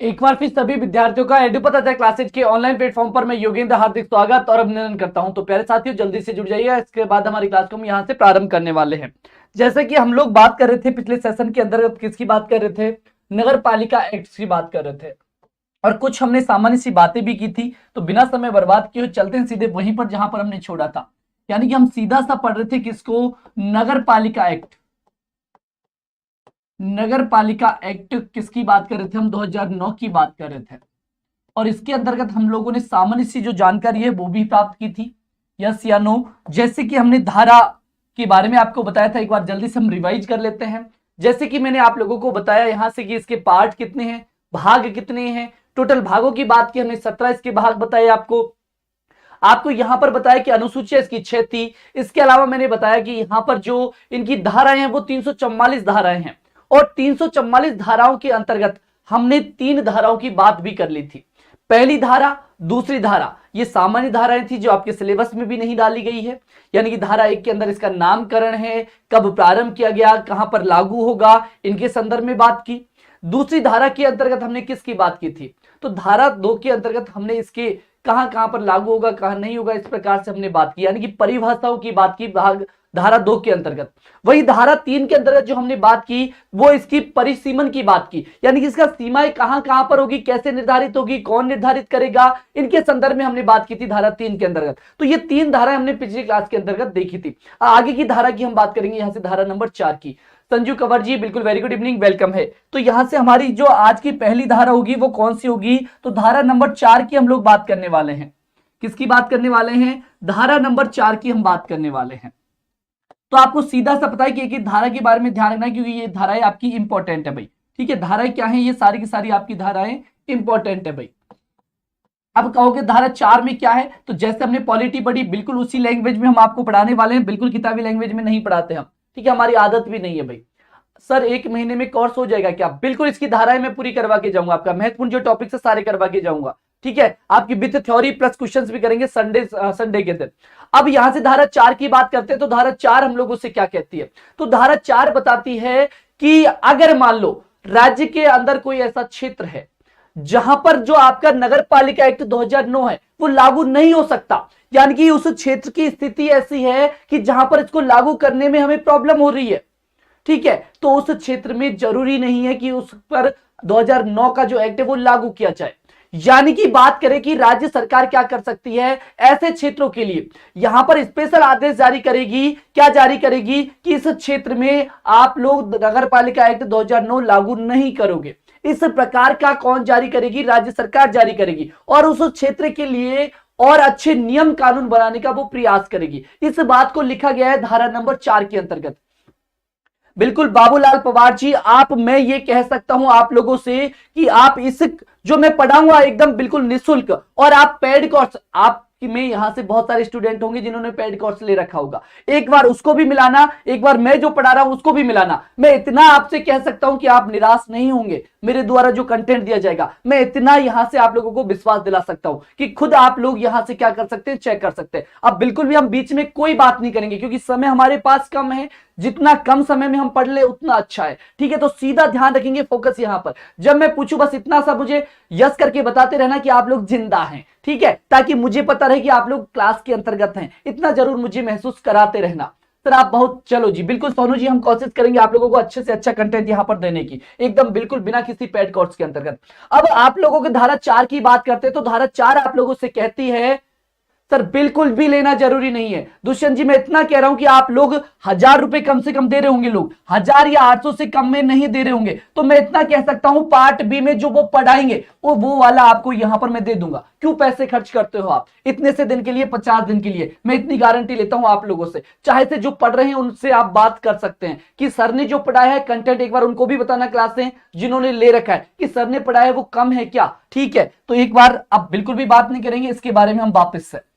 एक बार फिर सभी विद्यार्थियों का एडु पता चला क्लासेज के ऑनलाइन प्लेटफॉर्म पर मैं योगेंद्र हार्दिक स्वागत और अभिनंदन करता हूं। तो प्यारे साथियों, जल्दी से जुड़ जाइए। इसके बाद हमारी क्लास को हम यहां से प्रारंभ करने वाले हैं। जैसे कि हम लोग बात कर रहे थे पिछले सेशन के अंदर, किसकी बात कर रहे थे? नगर पालिका एक्ट की बात कर रहे थे और कुछ हमने सामान्य सी बातें भी की थी। तो बिना समय बर्बाद किए चलते हैं सीधे वहीं पर जहां पर हमने छोड़ा था, यानी कि हम सीधा सा पढ़ रहे थे किसको? नगर पालिका एक्ट। नगर पालिका एक्ट किसकी बात कर रहे थे हम? 2009 की बात कर रहे थे और इसके अंतर्गत हम लोगों ने सामान्य सी जो जानकारी है वो भी प्राप्त की थी, यस या नो। जैसे कि हमने धारा के बारे में आपको बताया था, एक बार जल्दी से हम रिवाइज कर लेते हैं। जैसे कि मैंने आप लोगों को बताया यहां से कि इसके पार्ट कितने हैं, भाग कितने हैं। टोटल भागों की बात की हमने, 17 इसके भाग बताए आपको यहां पर बताया कि अनुसूची इसकी 6 थी। इसके अलावा मैंने बताया कि यहां पर जो इनकी धाराएं हैं वो 344 धाराएं हैं और 344 धाराओं के अंतर्गत हमने 3 धाराओं की बात भी कर ली थी। पहली धारा, दूसरी धारा, ये सामान्य धाराएं थी जो आपके सिलेबस में भी नहीं डाली गई है, यानी कि धारा 1 के अंदर इसका नामकरण है, कब प्रारंभ किया गया, कहां पर लागू होगा, इनके संदर्भ में बात की। दूसरी धारा के अंतर्गत हमने किसकी बात की थी? तो धारा 2 के अंतर्गत हमने इसके कहां कहां पर लागू होगा, कहां नहीं होगा, इस प्रकार से हमने बात की, यानी कि परिभाषाओं की बात की भाग धारा 2 के अंतर्गत। वही धारा 3 के अंतर्गत जो हमने बात की वो इसकी परिसीमन की बात की, यानी कि इसका सीमाएं कहां कहां पर होगी, कैसे निर्धारित होगी, कौन निर्धारित करेगा, इनके संदर्भ में हमने बात की थी धारा 3 के अंतर्गत। तो ये 3 धाराएं हमने पिछली क्लास के अंतर्गत देखी थी। आगे की धारा की हम बात करेंगे यहां से धारा नंबर 4 की। संजू कंवर जी बिल्कुल वेरी गुड इवनिंग, वेलकम है। तो यहां से हमारी जो आज की पहली धारा होगी वो कौन सी होगी? तो धारा नंबर 4 की हम लोग बात करने वाले हैं। किसकी बात करने वाले हैं? धारा नंबर 4 की हम बात करने वाले हैं। तो आपको सीधा सा पता है कि एक धारा के बारे में ध्यान रखना है क्योंकि ये धाराएं आपकी इंपॉर्टेंट है भाई। ठीक है, धाराएं क्या है? ये सारी की सारी आपकी धाराएं इंपॉर्टेंट है भाई। अब कहोगे धारा 4 में क्या है? तो जैसे हमने पॉलिटी पढ़ी बिल्कुल उसी लैंग्वेज में हम आपको पढ़ाने वाले हैं, बिल्कुल किताबी लैंग्वेज में नहीं पढ़ाते हम। ठीक है, हमारी आदत भी नहीं है भाई। सर 1 महीने में कोर्स हो जाएगा क्या? बिल्कुल इसकी धाराएं मैं पूरी करवा के जाऊंगा, आपका महत्वपूर्ण जो टॉपिक है सारे करवा के जाऊंगा। ठीक है, आपकी विथ थ्योरी प्लस क्वेश्चंस भी करेंगे संडे के दिन। अब यहां से धारा 4 की बात करते हैं तो धारा 4 हम लोगों से क्या कहती है? तो धारा 4 बताती है कि अगर मान लो राज्य के अंदर कोई ऐसा क्षेत्र है जहां पर जो आपका नगर पालिका एक्ट 2009 है वो लागू नहीं हो सकता, यानी कि उस क्षेत्र की स्थिति ऐसी है कि जहां पर इसको लागू करने में हमें प्रॉब्लम हो रही है। ठीक है, तो उस क्षेत्र में जरूरी नहीं है कि उस पर 2009 का जो एक्ट है वो लागू किया जाए। यानी कि बात करें कि राज्य सरकार क्या कर सकती है ऐसे क्षेत्रों के लिए, यहां पर स्पेशल आदेश जारी करेगी। क्या जारी करेगी? कि इस क्षेत्र में आप लोग नगर पालिका एक्ट 2009 लागू नहीं करोगे। इस प्रकार का कौन जारी करेगी? राज्य सरकार जारी करेगी और उस क्षेत्र के लिए और अच्छे नियम कानून बनाने का वो प्रयास करेगी। इस बात को लिखा गया है धारा नंबर 4 के अंतर्गत। बिल्कुल बाबूलाल पवार जी, मैं ये कह सकता हूं आप लोगों से कि आप इस जो मैं पढ़ाऊंगा एकदम बिल्कुल निःशुल्क, और आप पेड कोर्स, आप कि मैं यहां से बहुत सारे स्टूडेंट होंगे जिन्होंने पेड कोर्स ले रखा होगा, एक बार उसको भी मिलाना, एक बार मैं जो पढ़ा रहा हूं उसको भी मिलाना। मैं इतना आपसे कह सकता हूं कि आप निराश नहीं होंगे मेरे द्वारा जो कंटेंट दिया जाएगा। मैं इतना यहां से आप लोगों को विश्वास दिला सकता हूं कि खुद आप लोग यहां से क्या कर सकते हैं, चेक कर सकते हैं। अब बिल्कुल भी हम बीच में कोई बात नहीं करेंगे क्योंकि समय हमारे पास कम है, जितना कम समय में हम पढ़ ले उतना अच्छा है। ठीक है, तो सीधा ध्यान रखेंगे, फोकस यहां पर। जब मैं पूछूं बस इतना सा मुझे यस करके बताते रहना कि आप लोग जिंदा हैं। ठीक है, ताकि मुझे पता रहे कि आप लोग क्लास के अंतर्गत हैं, इतना जरूर मुझे महसूस कराते रहना। सर आप बहुत, चलो जी बिल्कुल सोनू जी, हम कोशिश करेंगे आप लोगों को अच्छे से अच्छा कंटेंट यहां पर देने की, एकदम बिल्कुल बिना किसी पेड कोर्स के अंतर्गत। अब आप लोगों के धारा 4 की बात करते हैं तो धारा 4 आप लोगों से कहती है सर बिल्कुल भी लेना जरूरी नहीं है। दुष्यंत जी मैं इतना कह रहा हूं कि आप लोग 1000 रुपए कम से कम दे रहे होंगे, लोग 1000 या 800 से कम में नहीं दे रहे होंगे, तो मैं इतना कह सकता हूं पार्ट बी में जो वो पढ़ाएंगे वो वाला आपको यहां पर मैं दे दूंगा। क्यों पैसे खर्च करते हो आप इतने से दिन के लिए, 50 दिन के लिए? मैं इतनी गारंटी लेता हूं आप लोगों से, चाहे से जो पढ़ रहे हैं उनसे आप बात कर सकते हैं कि सर ने जो पढ़ाया है कंटेंट, एक बार उनको भी बताना क्लास में जिन्होंने ले रखा है कि सर ने पढ़ाया है वो कम है क्या। ठीक है, तो एक बार आप बिल्कुल भी बात नहीं करेंगे इसके बारे में हम वापस से।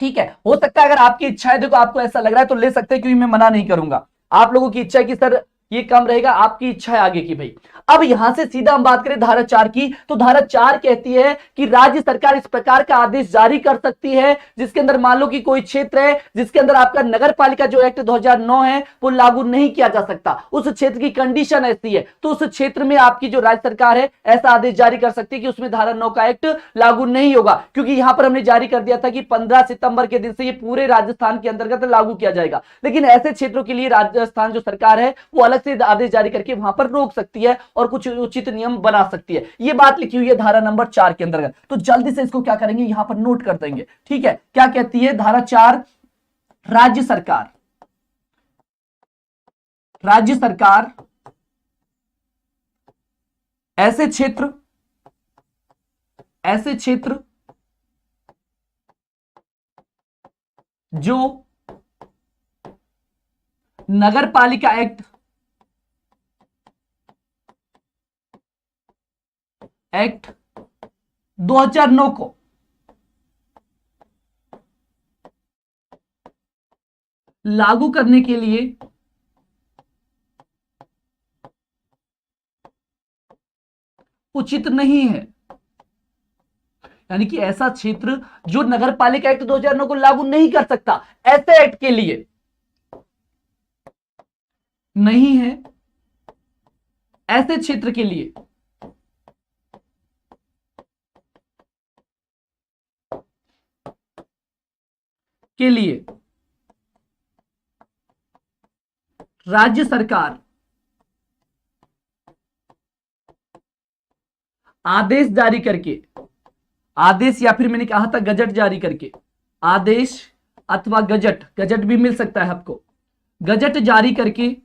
ठीक है, हो सकता है अगर आपकी इच्छा है, देखो आपको ऐसा लग रहा है तो ले सकते हैं, क्योंकि मैं मना नहीं करूंगा। आप लोगों की इच्छा है कि सर ये कम रहेगा, आपकी इच्छा है आगे की भाई। अब यहां से सीधा हम बात करें धारा 4 की, तो धारा 4 कहती है कि राज्य सरकार इस प्रकार का आदेश जारी कर सकती है जिसके अंदर मान लो कि कोई क्षेत्र है जिसके अंदर आपका नगर पालिका जो एक्ट 2009 है वो लागू नहीं किया जा सकता, उस क्षेत्र की कंडीशन ऐसी है, तो उस क्षेत्र में आपकी जो राज्य सरकार है ऐसा आदेश जारी कर सकती है कि उसमें धारा 9 का एक्ट लागू नहीं होगा, क्योंकि यहां पर हमने जारी कर दिया था कि 15 सितंबर के दिन से ये पूरे राजस्थान के अंतर्गत लागू किया जाएगा। लेकिन ऐसे क्षेत्रों के लिए राजस्थान जो सरकार है वो अलग से आदेश जारी करके वहां पर रोक सकती है और कुछ उचित नियम बना सकती है। ये बात लिखी हुई है धारा नंबर 4 के अंतर्गत। तो जल्दी से इसको क्या करेंगे, यहां पर नोट कर देंगे। ठीक है, क्या कहती है धारा 4, राज्य सरकार ऐसे क्षेत्र जो नगर पालिका एक्ट 2009 को लागू करने के लिए उचित नहीं है, यानी कि ऐसा क्षेत्र जो नगर पालिका एक्ट 2009 को लागू नहीं कर सकता, ऐसे एक्ट के लिए नहीं है, ऐसे क्षेत्र के लिए राज्य सरकार आदेश जारी करके, आदेश या फिर मैंने कहा था गजट जारी करके, आदेश अथवा गजट भी मिल सकता है आपको, गजट जारी करके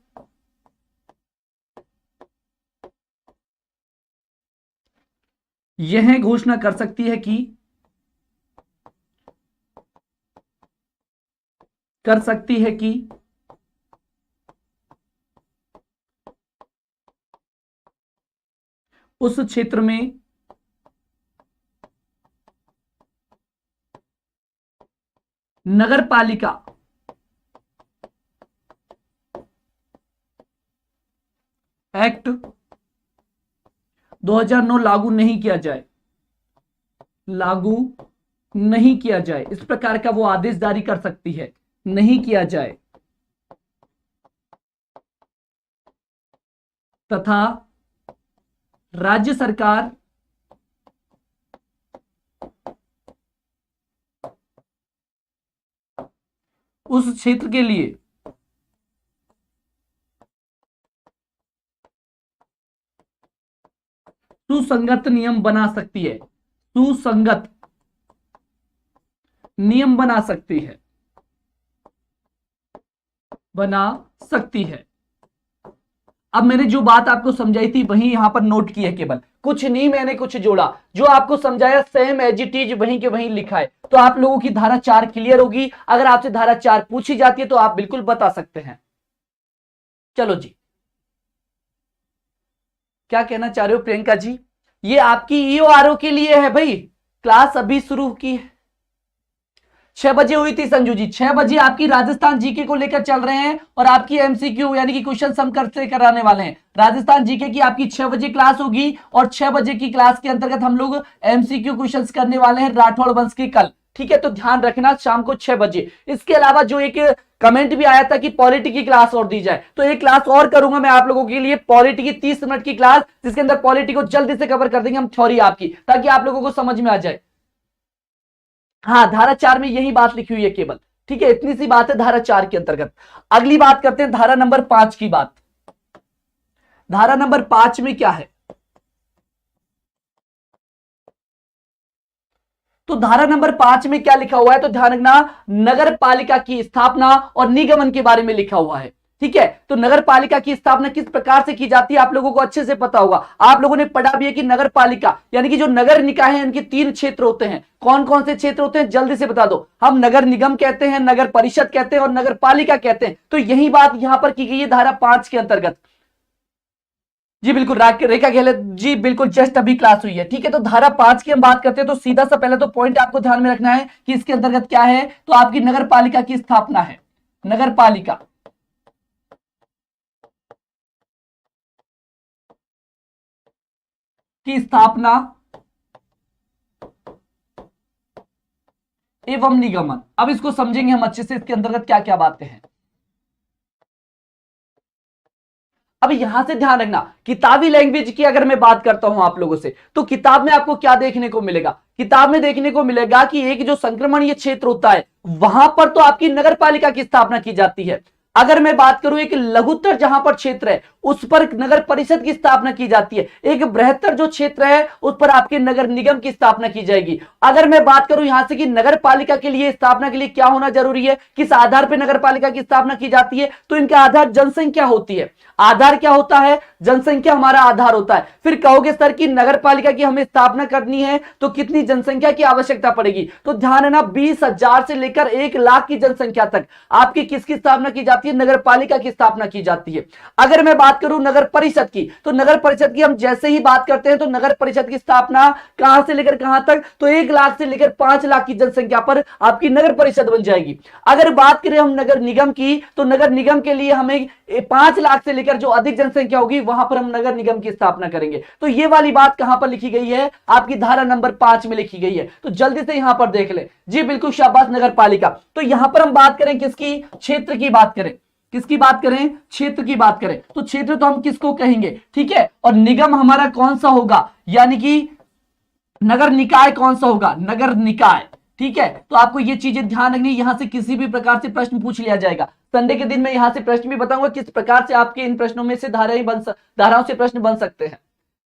यह घोषणा कर सकती है कि उस क्षेत्र में नगर पालिका एक्ट 2009 लागू नहीं किया जाए, इस प्रकार का वो आदेश जारी कर सकती है, नहीं किया जाए, तथा राज्य सरकार उस क्षेत्र के लिए सुसंगत नियम बना सकती है, सुसंगत नियम बना सकती है। अब मैंने जो बात आपको समझाई थी वही यहां पर नोट की है, केवल कुछ नहीं मैंने कुछ जोड़ा, जो आपको समझाया सेम एज इट इज वहीं के वहीं लिखा है। तो आप लोगों की धारा 4 क्लियर होगी। अगर आपसे धारा 4 पूछी जाती है तो आप बिल्कुल बता सकते हैं। चलो जी, क्या कहना चाह रहे हो प्रियंका जी? ये आपकी ईओआरओ के लिए है भाई, क्लास अभी शुरू की है, 6 बजे हुई थी संजू जी, 6 बजे आपकी राजस्थान जीके को लेकर चल रहे हैं और आपकी एमसीक्यू यानी कि क्वेश्चन हम करते कराने वाले हैं। राजस्थान जीके की आपकी 6 बजे क्लास होगी और 6 बजे की क्लास के अंतर्गत हम लोग एमसीक्यू क्वेश्चंस करने वाले हैं राठौड़ वंश की कल। ठीक है, तो ध्यान रखना शाम को 6 बजे। इसके अलावा जो एक कमेंट भी आया था कि पॉलिटी की क्लास और दी जाए, तो एक क्लास और करूंगा मैं आप लोगों के लिए, पॉलिटी की 30 मिनट की क्लास, जिसके अंदर पॉलिटी को जल्दी से कवर कर देंगे हम, थ्योरी आपकी, ताकि आप लोगों को समझ में आ जाए। हाँ, धारा 4 में यही बात लिखी हुई है केवल। ठीक है, इतनी सी बात है धारा 4 के अंतर्गत। अगली बात करते हैं धारा नंबर 5 की बात। धारा नंबर 5 में क्या है? तो धारा नंबर 5 में क्या लिखा हुआ है, तो ध्यान रखना, नगर पालिका की स्थापना और निगमन के बारे में लिखा हुआ है। ठीक है, तो नगर पालिका की स्थापना किस प्रकार से की जाती है आप लोगों को अच्छे से पता होगा। आप लोगों ने पढ़ा भी है कि नगर पालिका यानी कि जो नगर निकाय है इनके 3 क्षेत्र होते हैं। कौन कौन से क्षेत्र होते हैं जल्दी से बता दो। हम नगर निगम कहते हैं, नगर परिषद कहते हैं और नगर पालिका कहते हैं। तो यही बात यहां पर की गई है धारा 5 के अंतर्गत। जी बिल्कुल, रेखा गहलोत जी बिल्कुल, जस्ट अभी क्लास हुई है। ठीक है, तो धारा 5 की हम बात करते हैं तो सीधा सा पहले तो पॉइंट आपको ध्यान में रखना है कि इसके अंतर्गत क्या है, तो आपकी नगर पालिका की स्थापना है। नगर पालिका की स्थापना एवं निगमन। अब इसको समझेंगे हम अच्छे से, इसके अंतर्गत क्या क्या बातें हैं। अब यहां से ध्यान रखना, किताबी लैंग्वेज की अगर मैं बात करता हूं आप लोगों से, तो किताब में आपको क्या देखने को मिलेगा? किताब में देखने को मिलेगा कि एक जो संक्रमणीय क्षेत्र होता है वहां पर तो आपकी नगर पालिका की स्थापना की जाती है। अगर मैं बात करूं एक लघुत्तर जहां पर क्षेत्र है उस पर नगर परिषद की स्थापना की जाती है। एक बृहत्तर जो क्षेत्र है उस पर आपके नगर निगम की स्थापना की जाएगी। अगर मैं बात करूं यहां से कि नगर पालिका के लिए स्थापना के लिए क्या होना जरूरी है, किस आधार पर नगर पालिका की स्थापना की जाती है, तो इनका आधार जनसंख्या होती है। आधार क्या होता है? जनसंख्या हमारा आधार होता है। फिर कहोगे सर कि नगर पालिका की हमें स्थापना करनी है तो कितनी जनसंख्या की आवश्यकता पड़ेगी? तो ध्यान है ना, 20,000 से लेकर 1,00,000 की जनसंख्या तक आपकी किसकी स्थापना की जाती है? नगर पालिका की स्थापना की जाती है। अगर मैं बात करूं नगर परिषद की, तो नगर परिषद की हम जैसे ही बात करते हैं तो नगर परिषद की स्थापना कहां से लेकर कहां तक? तो 1,00,000 से लेकर 5,00,000 की जनसंख्या पर आपकी नगर परिषद बन जाएगी। अगर बात करें हम नगर निगम की, तो नगर निगम के लिए हमें 5,00,000 से लेकर जो अधिक जनसंख्या होगी वहां पर हम नगर निगम की स्थापना करेंगे। तो ये वाली बात कहां पर लिखी गई है? आपकी धारा नंबर 5 में लिखी गई है। तो जल्दी से यहां पर देख ले जी, बिल्कुल शाबाश, नगर पालिका। तो यहां पर हम बात करें किसकी? क्षेत्र की बात करें। किसकी बात करें? क्षेत्र की बात करें। तो क्षेत्र तो हम किसको कहेंगे, ठीक है। और निगम हमारा कौन सा होगा, यानी कि नगर निकाय कौन सा होगा? नगर निकाय, ठीक है। तो आपको ये चीजें ध्यान रखनी, यहां से किसी भी प्रकार से प्रश्न पूछ लिया जाएगा। संडे के दिन में यहां से प्रश्न भी बताऊंगा किस प्रकार से आपके इन प्रश्नों में से धाराओं से प्रश्न बन सकते हैं।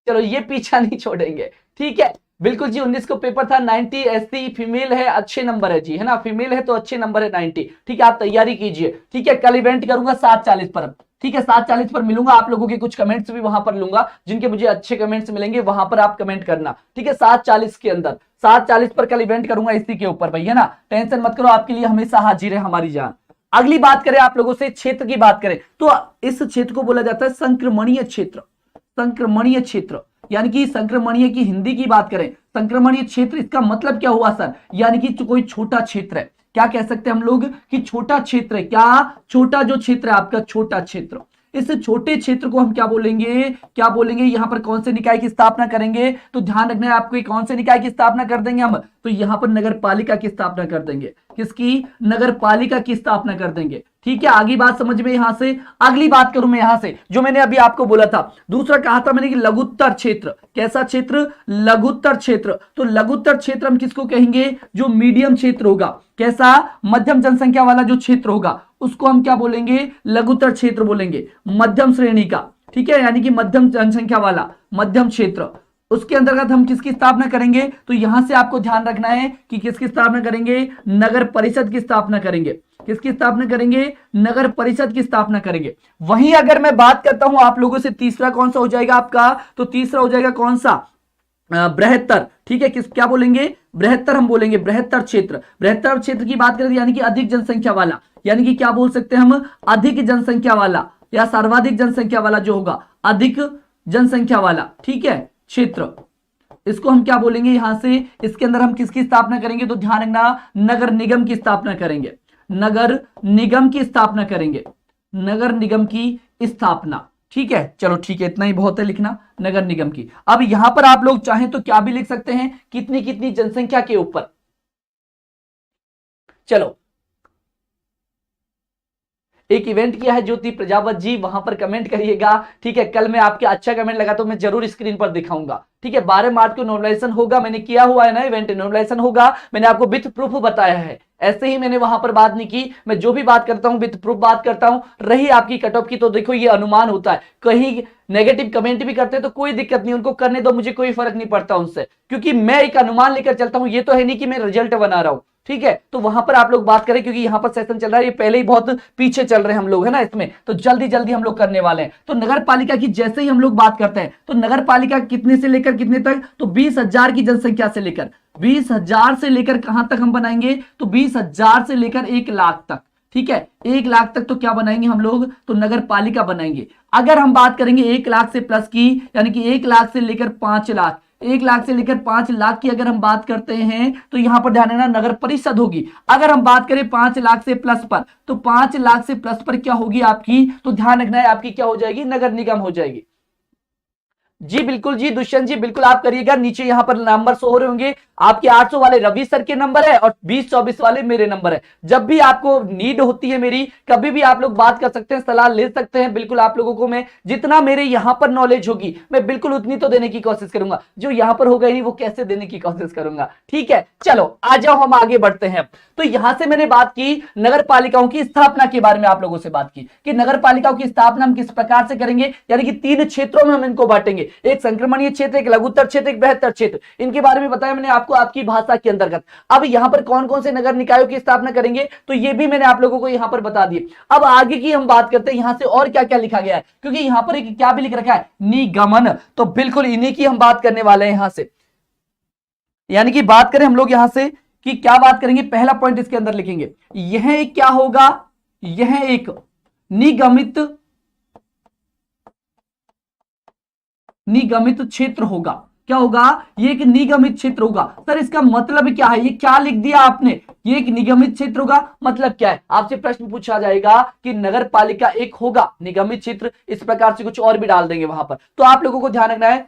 चलो ये पीछा नहीं छोड़ेंगे, ठीक है। बिल्कुल जी, 19 को पेपर था, 90 एससी फीमेल है, अच्छे नंबर है जी, है ना, फीमेल है तो अच्छे नंबर है 90, ठीक है। आप तैयारी कीजिए, ठीक है। कल इवेंट करूंगा 7:40 पर, ठीक है। 7:40 पर मिलूंगा, आप लोगों के कुछ कमेंट्स भी वहां पर लूंगा, जिनके मुझे अच्छे कमेंट्स मिलेंगे वहां पर आप कमेंट करना, ठीक है। 7:40 के अंदर, 7:40 पर कल इवेंट करूंगा इसी के ऊपर भाई, है ना। टेंशन मत करो, आपके लिए हमेशा हाजिर है हमारी जान। अगली बात करें आप लोगों से, क्षेत्र की बात करें तो इस क्षेत्र को बोला जाता है संक्रमणीय क्षेत्र। संक्रमणीय क्षेत्र यानी कि संक्रमणीय की हिंदी की बात करें, संक्रमणीय क्षेत्र इसका मतलब क्या हुआ सर? यानी कि कोई छोटा क्षेत्र है, क्या कह सकते हैं हम लोग कि छोटा क्षेत्र है। क्या? छोटा जो क्षेत्र है आपका, छोटा क्षेत्र। इस छोटे क्षेत्र को हम क्या बोलेंगे? क्या बोलेंगे? यहां पर कौन से निकाय की स्थापना करेंगे? तो ध्यान रखना है आपको, कौन से निकाय की स्थापना कर देंगे हम? तो यहां पर नगर पालिका की स्थापना कर देंगे। किसकी? नगर पालिका की स्थापना कर देंगे, ठीक है। आगे बात समझ में यहां से। अगली बात करूं मैं यहां से, जो मैंने अभी आपको बोला था, दूसरा कहा था मैंने कि लघुत्तर क्षेत्र। कैसा क्षेत्र? लघुत्तर क्षेत्र। तो लघुत्तर क्षेत्र हम किसको कहेंगे? जो मीडियम क्षेत्र होगा। कैसा? मध्यम जनसंख्या वाला जो क्षेत्र होगा उसको हम क्या बोलेंगे? लघुत्तर क्षेत्र बोलेंगे। मध्यम श्रेणी का, ठीक है, यानी कि मध्यम जनसंख्या वाला मध्यम क्षेत्र, उसके अंतर्गत हम किसकी स्थापना करेंगे? तो यहां से आपको ध्यान रखना है कि किसकी स्थापना करेंगे? नगर परिषद की स्थापना करेंगे। किसकी स्थापना करेंगे? नगर परिषद की स्थापना करेंगे। वहीं अगर मैं बात करता हूं आप लोगों से, तीसरा कौन सा हो जाएगा आपका? तो तीसरा हो जाएगा कौन सा? बृहत्तर, ठीक है। क्या बोलेंगे? बृहत्तर हम बोलेंगे, बृहत्तर क्षेत्र। बृहत्तर क्षेत्र की बात करें यानी कि अधिक जनसंख्या वाला, यानी कि क्या बोल सकते हैं हम? अधिक जनसंख्या वाला या सर्वाधिक जनसंख्या वाला जो होगा, अधिक जनसंख्या वाला, ठीक है, क्षेत्र। इसको हम क्या बोलेंगे? यहां से इसके अंदर हम किसकी स्थापना करेंगे? तो ध्यान रखना, नगर निगम की स्थापना करेंगे। नगर निगम की स्थापना करेंगे। नगर निगम की स्थापना, ठीक है। चलो ठीक है, इतना ही बहुत है लिखना, नगर निगम की। अब यहां पर आप लोग चाहें तो क्या भी लिख सकते हैं, कितनी कितनी जनसंख्या के ऊपर। चलो, एक इवेंट किया है ज्योति प्रजापत जी, वहां पर कमेंट करिएगा, ठीक है। कल मैं आपके अच्छा कमेंट लगा तो मैं जरूर स्क्रीन पर दिखाऊंगा, ठीक है। 12 मार्च को नॉर्मलाइजेशन होगा, मैंने किया हुआ है ना इवेंट, नॉर्मलाइजेशन होगा, मैंने आपको विथ प्रूफ बताया है। ऐसे ही मैंने वहां पर बात नहीं की, मैं जो भी बात करता हूं विथ प्रूफ बात करता हूं। रही आपकी कट ऑफ की, तो देखो ये अनुमान होता है, कहीं नेगेटिव कमेंट भी करते हैं तो कोई दिक्कत नहीं, उनको करने दो, मुझे कोई फर्क नहीं पड़ता उनसे, क्योंकि मैं एक अनुमान लेकर चलता हूं। ये तो है नहीं कि मैं रिजल्ट बना रहा हूं, ठीक है। तो वहां पर आप लोग बात करें, क्योंकि यहां पर सेशन चल रहा है, ये पहले ही बहुत पीछे चल रहे हैं हम लोग, है ना इसमें, तो जल्दी जल्दी हम लोग करने वाले हैं। तो नगर पालिका की जैसे ही हम लोग बात करते हैं, तो नगर पालिका कितने से लेकर कितने तक? तो 20,000 की जनसंख्या से लेकर, 20,000 से लेकर कहां तक हम बनाएंगे? तो 20,000 से लेकर 1,00,000 तक, ठीक है। 1,00,000 तक तो क्या बनाएंगे हम लोग? तो नगर पालिका बनाएंगे। अगर हम बात करेंगे 1,00,000 से प्लस की, यानी कि 1,00,000 से लेकर 5,00,000, 1,00,000 से लेकर 5,00,000 की अगर हम बात करते हैं, तो यहां पर ध्यान देना नगर परिषद होगी। अगर हम बात करें 5,00,000 से प्लस पर, तो 5,00,000 से प्लस पर क्या होगी आपकी? तो ध्यान रखना है आपकी क्या हो जाएगी? नगर निगम हो जाएगी। जी बिल्कुल जी दुष्यंत जी, बिल्कुल आप करिएगा। नीचे यहां पर नंबर शो हो रहे होंगे आपके, 800 वाले रवि सर के नंबर है और 2024 वाले मेरे नंबर है। जब भी आपको नीड होती है मेरी, कभी भी आप लोग बात कर सकते हैं, सलाह ले सकते हैं। बिल्कुल आप लोगों को मैं जितना मेरे यहां पर नॉलेज होगी मैं बिल्कुल उतनी तो देने की कोशिश करूंगा, जो यहां पर होगा ही नहीं वो कैसे देने की कोशिश करूंगा। ठीक है, चलो आ जाओ हम आगे बढ़ते हैं। तो यहां से मैंने बात की नगर पालिकाओं की स्थापना के बारे में, आप लोगों से बात की कि नगर पालिकाओं की स्थापना हम किस प्रकार से करेंगे, यानी कि 3 क्षेत्रों में हम इनको बांटेंगे, एक संक्रमणीय क्षेत्र, एक लघुत्तर क्षेत्र, एक बृहत्तर क्षेत्र। इनके बारे में बताया मैंने आपको आपकी भाषा के अंतर्गत। अब यहां पर कौन कौन से नगर निकायों की स्थापना करेंगे तो ये भी मैंने आप लोगों को यहां पर बता दिए। अब आगे की हम बात करते हैं यहां से और क्या क्या लिखा गया है, क्योंकि यहां पर एक क्या भी लिख रखा है, निगमन, तो बिल्कुल इन्हीं की हम बात करने वाले हैं यहां से। यानी कि बात करें हम लोग यहां से कि क्या बात करेंगे, पहला पॉइंट इसके अंदर लिखेंगे, यह एक क्या होगा, यह एक निगमित क्षेत्र होगा। क्या होगा, ये एक निगमित क्षेत्र होगा। सर इसका मतलब क्या है, ये क्या लिख दिया आपने, ये एक निगमित क्षेत्र होगा, मतलब क्या है, आपसे प्रश्न पूछा जाएगा कि नगर पालिका एक होगा निगमित क्षेत्र, इस प्रकार से कुछ और भी डाल देंगे वहां पर। तो आप लोगों को ध्यान रखना है,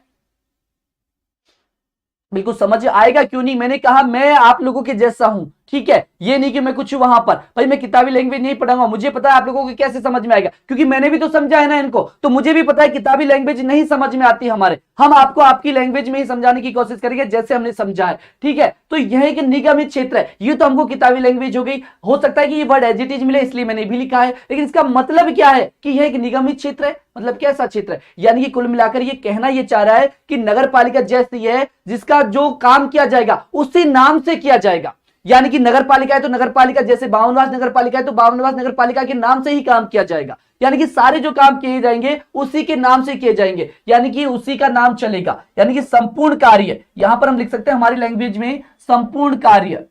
बिल्कुल समझ आएगा क्यों नहीं, मैंने कहा मैं आप लोगों के जैसा हूं। ठीक है, ये नहीं कि मैं कुछ वहां पर भाई मैं किताबी लैंग्वेज नहीं पढ़ाऊंगा, मुझे पता है आप लोगों को कैसे समझ में आएगा, क्योंकि मैंने भी तो समझा है ना इनको, तो मुझे भी पता है किताबी लैंग्वेज नहीं समझ में आती हमारे, हम आपको आपकी लैंग्वेज में ही समझाने की कोशिश करेंगे जैसे हमने समझा है। ठीक है, तो यह एक निगमित क्षेत्र है, ये तो हमको किताबी लैंग्वेज हो गई, हो सकता है कि ये वर्ड एज इट इज मिले इसलिए मैंने भी लिखा है, लेकिन इसका मतलब क्या है कि यह एक निगमित क्षेत्र है, मतलब कैसा क्षेत्र है, यानी कि कुल मिलाकर ये कहना ये चाह रहा है कि नगर पालिका जैसी है जिसका जो काम किया जाएगा उसी नाम से किया जाएगा। यानी कि नगर पालिका है तो नगर पालिका, जैसे बावनवास नगर पालिका है तो बावनवास नगर पालिका के नाम से ही काम किया जाएगा, यानी कि सारे जो काम किए जाएंगे उसी के नाम से किए जाएंगे, यानी कि उसी का नाम चलेगा, यानी कि संपूर्ण कार्य, यहां पर हम लिख सकते हैं हमारी लैंग्वेज में संपूर्ण कार्य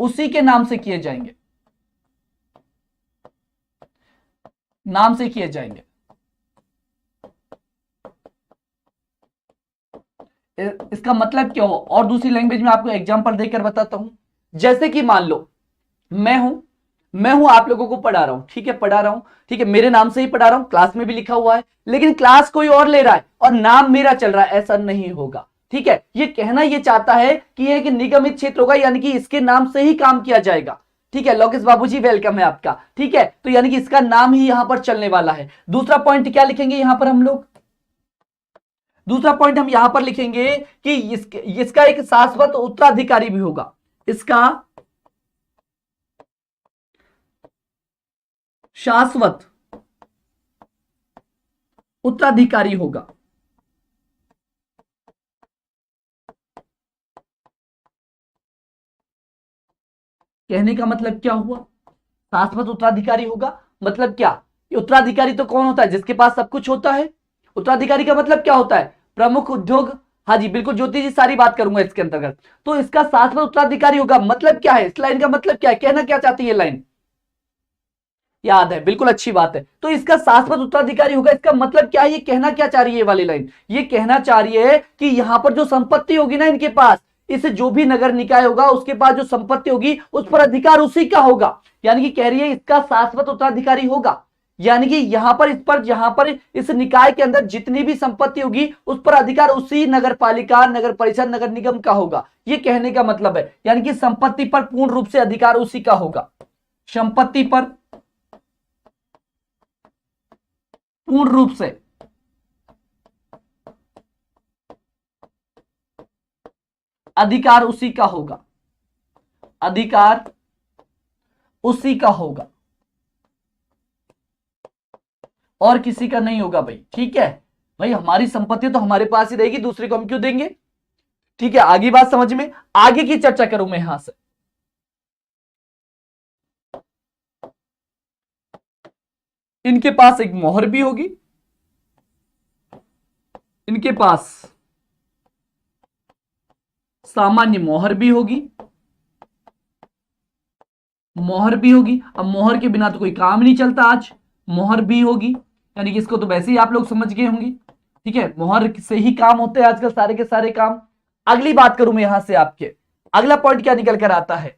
उसी के नाम से किए जाएंगे, नाम से किए जाएंगे। इसका मतलब क्या हो, और दूसरी लैंग्वेज में आपको एग्जांपल देकर बताता हूं। जैसे कि मान लो मैं हूं आप लोगों को पढ़ा रहा हूं, ठीक है, पढ़ा रहा हूं, ठीक है, मेरे नाम से ही पढ़ा रहा हूं, क्लास में भी लिखा हुआ है, लेकिन क्लास कोई और ले रहा है और नाम मेरा चल रहा है, ऐसा नहीं होगा। ठीक है, ये कहना ये चाहता है कि यह एक निगमित क्षेत्र होगा, यानी कि इसके नाम से ही काम किया जाएगा। ठीक है, लोकेश बाबूजी वेलकम है आपका। ठीक है, तो यानी कि इसका नाम ही यहां पर चलने वाला है। दूसरा पॉइंट क्या लिखेंगे यहां पर हम लोग, दूसरा पॉइंट हम यहां पर लिखेंगे कि इसका एक शाश्वत उत्तराधिकारी भी होगा, इसका शाश्वत उत्तराधिकारी होगा। कहने का मतलब क्या हुआ, शाश्वत उत्तराधिकारी होगा, मतलब क्या, उत्तराधिकारी तो कौन होता है, जिसके पास सब कुछ होता है। उत्तराधिकारी का मतलब क्या होता है, प्रमुख उद्योग, हाँ जी बिल्कुल ज्योति जी सारी बात करूंगा इसके अंतर्गत। तो इसका शाश्वत उत्तराधिकारी होगा, मतलब क्या है, इस लाइन का मतलब क्या है, कहना क्या चाहती है लाइन, याद है, बिल्कुल अच्छी बात है। तो इसका शाश्वत उत्तराधिकारी होगा, इसका मतलब क्या है, ये कहना क्या चाह रही है ये वाली लाइन, ये कहना चाह रही है कि यहां पर जो संपत्ति होगी ना इनके पास, इसे जो भी नगर निकाय होगा उसके पास जो संपत्ति होगी उस पर अधिकार उसी का होगा, यानी कि कह रही है इसका शाश्वत उत्तराधिकारी होगा, यानी कि यहां पर इस निकाय के अंदर जितनी भी संपत्ति होगी उस पर अधिकार उसी नगर पालिका, नगर परिषद, नगर निगम का होगा, ये कहने का मतलब है। यानी कि संपत्ति पर पूर्ण रूप से अधिकार उसी का होगा, संपत्ति पर पूर्ण रूप से अधिकार उसी का होगा, अधिकार उसी का होगा और किसी का नहीं होगा भाई। ठीक है भाई, हमारी संपत्ति तो हमारे पास ही रहेगी, दूसरे को हम क्यों देंगे। ठीक है, आगे बात समझ में, आगे की चर्चा करूं मैं यहां से। इनके पास एक मोहर भी होगी, इनके पास सामान्य मोहर भी होगी, मोहर भी होगी। अब मोहर के बिना तो कोई काम नहीं चलता, आज मोहर भी होगी, यानी कि इसको तो वैसे ही आप लोग समझ गए होंगे। ठीक है, मोहर से ही काम होते हैं आजकल सारे के सारे काम। अगली बात करूं मैं यहां से, आपके अगला पॉइंट क्या निकल कर आता है,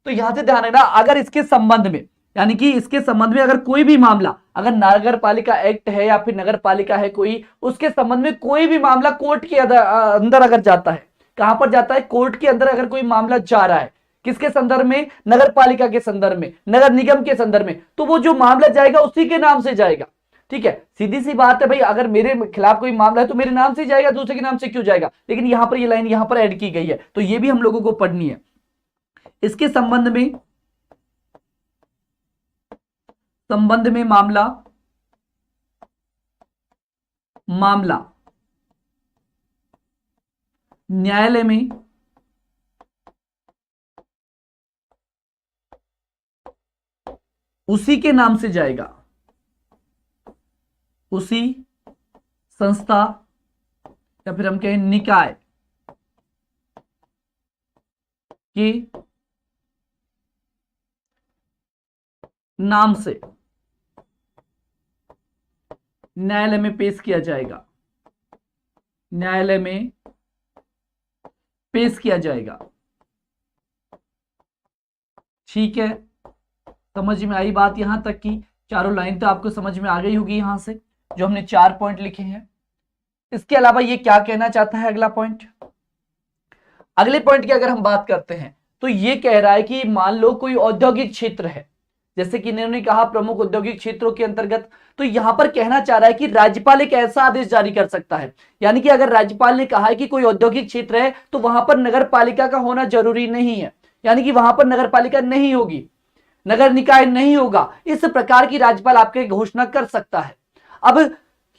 तो यहां से ध्यान रखना, अगर इसके संबंध में यानी कि इसके संबंध में अगर कोई भी मामला, अगर नगर पालिका एक्ट है या फिर नगर पालिका है कोई, उसके संबंध में कोई भी मामला कोर्ट के अंदर अगर जाता है, कहां पर जाता है, कोर्ट के अंदर अगर कोई मामला जा रहा है, किसके संदर्भ में, नगर पालिका के संदर्भ में, नगर निगम के संदर्भ में, तो वो जो मामला जाएगा उसी के नाम से जाएगा। ठीक है, सीधी सी बात है भाई, अगर मेरे खिलाफ कोई मामला है तो मेरे नाम से जाएगा, दूसरे के नाम से क्यों जाएगा। लेकिन यहां पर ये लाइन यहां पर ऐड की गई है, तो ये भी हम लोगों को पढ़नी है। इसके संबंध में मामला न्यायालय में उसी के नाम से जाएगा, उसी संस्था या फिर हम कहें निकाय के नाम से न्यायालय में पेश किया जाएगा, न्यायालय में पेश किया जाएगा। ठीक है, समझ में आई बात यहां तक की? चारों लाइन तो आपको समझ में आ गई होगी यहां से, जो हमने 4 पॉइंट लिखे हैं। इसके अलावा ये क्या कहना चाहता है अगला पॉइंट? अगले पॉइंट की अगर हम बात करते हैं तो ये कह रहा है कि मान लो कोई औद्योगिक क्षेत्र है, जैसे कि इन्होंने कहा प्रमुख औद्योगिक क्षेत्रों के अंतर्गत, तो यहां पर कहना चाह रहा है कि राज्यपाल एक ऐसा आदेश जारी कर सकता है, यानी कि अगर राज्यपाल ने कहा है कि कोई औद्योगिक क्षेत्र है तो वहां पर नगर पालिका का होना जरूरी नहीं है, यानी कि वहां पर नगर पालिका नहीं होगी, नगर निकाय नहीं होगा, इस प्रकार की राज्यपाल आपके घोषणा कर सकता है। अब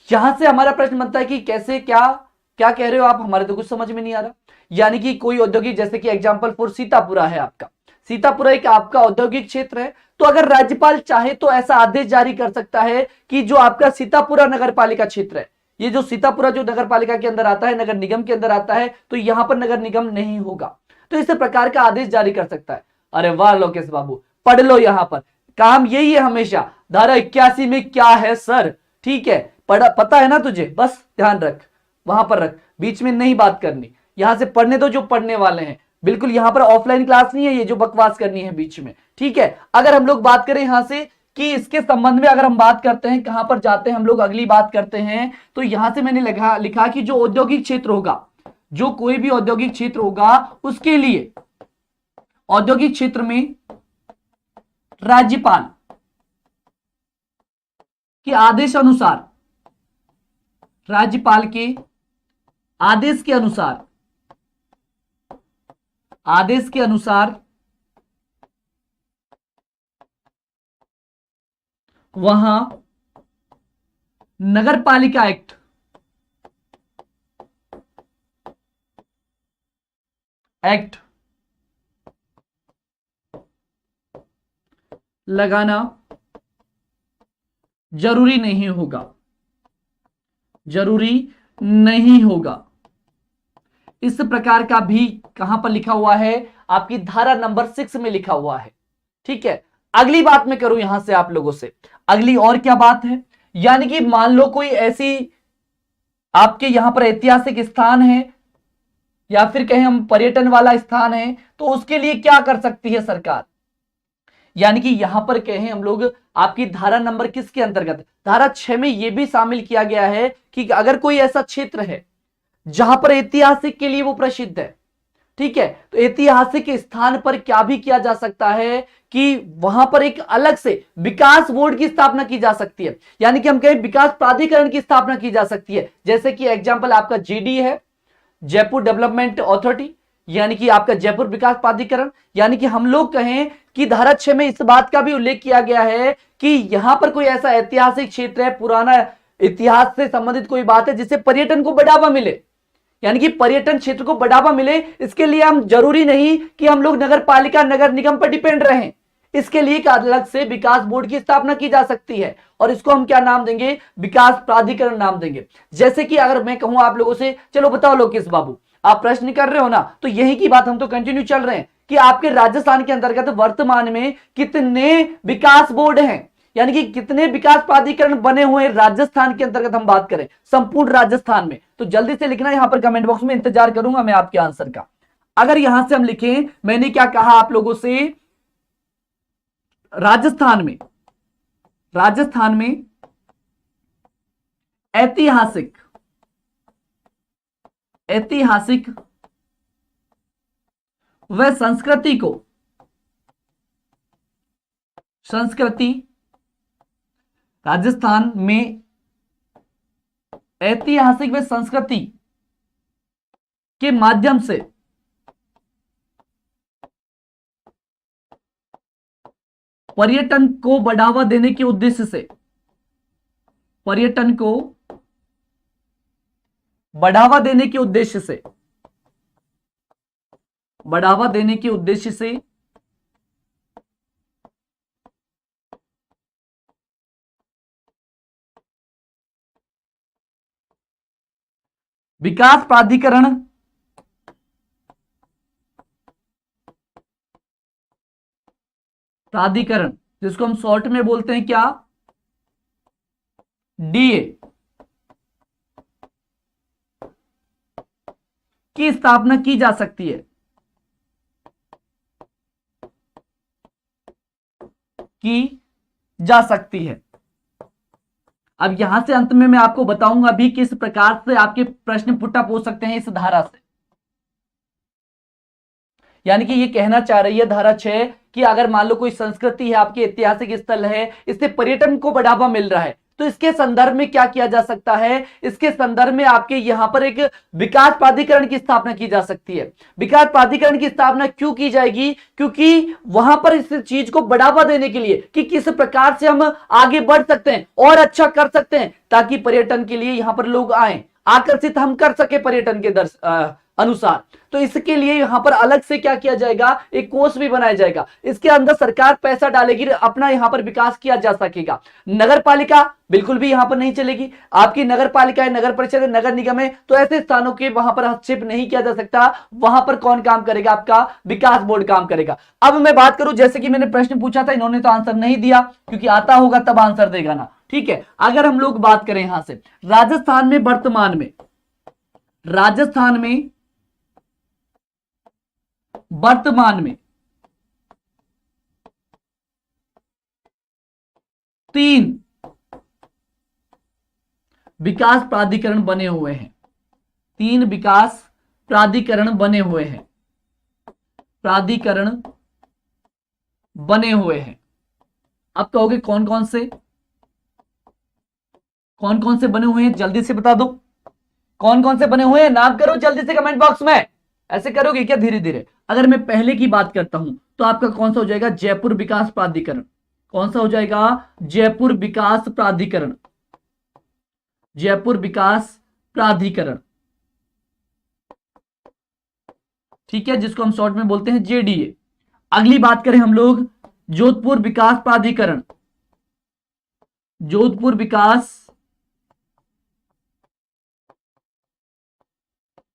यहां से हमारा प्रश्न बनता है कि कैसे, क्या कह रहे हो आप, हमारे तो कुछ समझ में नहीं आ रहा। यानी कि कोई औद्योगिक, जैसे कि एग्जांपल फॉर सीतापुरा है आपका, सीतापुरा एक आपका औद्योगिक क्षेत्र है, तो अगर राज्यपाल चाहे तो ऐसा आदेश जारी कर सकता है कि जो आपका सीतापुरा नगर पालिका क्षेत्र है, ये जो सीतापुरा जो नगर पालिका के अंदर आता है, नगर निगम के अंदर आता है, तो यहां पर नगर निगम नहीं होगा, तो इस प्रकार का आदेश जारी कर सकता है। अरे वाह लोकेश बाबू, पढ़ लो, यहां पर काम यही है हमेशा, धारा 81 में क्या है सर, ठीक है, पता है ना तुझे, बस ध्यान रख, वहां पर रख, बीच में नहीं बात करनी, यहां से पढ़ने दो जो पढ़ने वाले हैं, बिल्कुल यहां पर ऑफलाइन क्लास नहीं है ये जो बकवास करनी है बीच में। ठीक है, अगर हम लोग बात करें यहां से कि इसके संबंध में अगर हम बात करते हैं, कहां पर जाते हैं हम लोग, अगली बात करते हैं, तो यहां से मैंने लिखा कि जो औद्योगिक क्षेत्र होगा, जो कोई भी औद्योगिक क्षेत्र होगा, उसके लिए औद्योगिक क्षेत्र में राज्यपाल के आदेश अनुसार, राज्यपाल के आदेश के अनुसार वहां नगर पालिका एक्ट लगाना जरूरी नहीं होगा, इस प्रकार का भी कहां पर लिखा हुआ है, आपकी धारा नंबर 6 में लिखा हुआ है। ठीक है, अगली बात मैं करूं यहां से आप लोगों से, अगली और क्या बात है, यानी कि मान लो कोई ऐसी आपके यहां पर ऐतिहासिक स्थान है या फिर कहें हम पर्यटन वाला स्थान है, तो उसके लिए क्या कर सकती है सरकार, यानी कि यहां पर कहें हम लोग आपकी धारा नंबर किसके अंतर्गत, धारा 6 में यह भी शामिल किया गया है कि अगर कोई ऐसा क्षेत्र है जहां पर ऐतिहासिक के लिए वो प्रसिद्ध है, ठीक है, तो ऐतिहासिक स्थान पर क्या भी किया जा सकता है कि वहां पर एक अलग से विकास बोर्ड की स्थापना की जा सकती है, यानी कि हम कहें विकास प्राधिकरण की स्थापना की जा सकती है। जैसे कि एग्जांपल आपका जीडी है, जयपुर डेवलपमेंट अथॉरिटी, यानी कि आपका जयपुर विकास प्राधिकरण, यानी कि हम लोग कहें कि धारा 6 में इस बात का भी उल्लेख किया गया है कि यहां पर कोई ऐसा ऐतिहासिक क्षेत्र है, पुराना इतिहास से संबंधित कोई बात है जिससे पर्यटन को बढ़ावा मिले, यानी कि पर्यटन क्षेत्र को बढ़ावा मिले, इसके लिए हम जरूरी नहीं कि हम लोग नगर पालिका नगर निगम पर डिपेंड रहें, इसके लिए एक अलग से विकास बोर्ड की स्थापना की जा सकती है और इसको हम क्या नाम देंगे, विकास प्राधिकरण नाम देंगे। जैसे कि अगर मैं कहूं आप लोगों से, चलो बताओ लोकेश बाबू, आप प्रश्न कर रहे हो ना, तो यही की बात हम तो कंटिन्यू चल रहे हैं कि आपके राजस्थान के अंतर्गत वर्तमान में कितने विकास बोर्ड हैं, यानी कि कितने विकास प्राधिकरण बने हुए हैं राजस्थान के अंतर्गत हम बात करें, संपूर्ण राजस्थान में, तो जल्दी से लिखना यहां पर कमेंट बॉक्स में, इंतजार करूंगा मैं आपके आंसर का। अगर यहां से हम लिखें, मैंने क्या कहा आप लोगों से, राजस्थान में ऐतिहासिक व संस्कृति राजस्थान में ऐतिहासिक व संस्कृति के माध्यम से पर्यटन को बढ़ावा देने के उद्देश्य से विकास प्राधिकरण जिसको हम शॉर्ट में बोलते हैं क्या, डीए, की स्थापना की जा सकती है। अब यहां से अंत में मैं आपको बताऊंगा भी किस प्रकार से आपके प्रश्न पुटअप हो सकते हैं इस धारा से। यानी कि ये कहना चाह रही है धारा 6 कि अगर मान लो कोई संस्कृति है, आपके ऐतिहासिक स्थल है, इससे पर्यटन को बढ़ावा मिल रहा है, तो इसके संदर्भ में क्या किया जा सकता है, इसके संदर्भ में आपके यहां पर एक विकास प्राधिकरण की स्थापना की जा सकती है। विकास प्राधिकरण की स्थापना क्यों की जाएगी, क्योंकि वहां पर इस चीज को बढ़ावा देने के लिए कि किस प्रकार से हम आगे बढ़ सकते हैं और अच्छा कर सकते हैं, ताकि पर्यटन के लिए यहां पर लोग आए, आकर्षित हम कर सके पर्यटन के अनुसार। तो इसके लिए यहां पर अलग से क्या किया जाएगा, एक कोष भी बनाया जाएगा, इसके अंदर सरकार पैसा डालेगी, अपना यहां पर विकास किया जा सकेगा। नगर पालिका बिल्कुल भी यहां पर नहीं चलेगी। आपकी नगर पालिका है, नगर परिषद है, नगर निगम है, तो ऐसे स्थानों के वहां पर हस्तक्षेप नहीं किया जा सकता। वहां पर कौन काम करेगा, आपका विकास बोर्ड काम करेगा। अब मैं बात करूं, जैसे कि मैंने प्रश्न पूछा था, इन्होंने तो आंसर नहीं दिया, क्योंकि आता होगा तब आंसर देगा ना, ठीक है। अगर हम लोग बात करें यहां से राजस्थान में वर्तमान में 3 विकास प्राधिकरण बने हुए हैं। 3 विकास प्राधिकरण बने हुए हैं। अब कहोगे कौन कौन से बने हुए हैं, जल्दी से बता दो कौन कौन से बने हुए हैं, नाम करो जल्दी से कमेंट बॉक्स में। ऐसे करोगे क्या धीरे धीरे? अगर मैं पहले की बात करता हूं तो आपका कौन सा हो जाएगा, जयपुर विकास प्राधिकरण। कौन सा हो जाएगा, जयपुर विकास प्राधिकरण, ठीक है, जिसको हम शॉर्ट में बोलते हैं जेडीए। अगली बात करें हम लोग जोधपुर विकास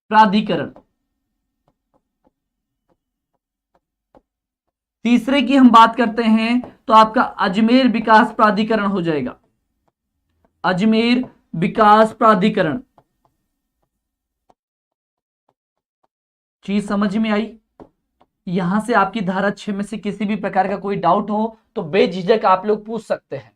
प्राधिकरण। तीसरे की हम बात करते हैं तो आपका अजमेर विकास प्राधिकरण हो जाएगा। अजमेर विकास प्राधिकरण, चीज समझ में आई? यहां से आपकी धारा 6 में से किसी भी प्रकार का कोई डाउट हो तो बेझिझक आप लोग पूछ सकते हैं,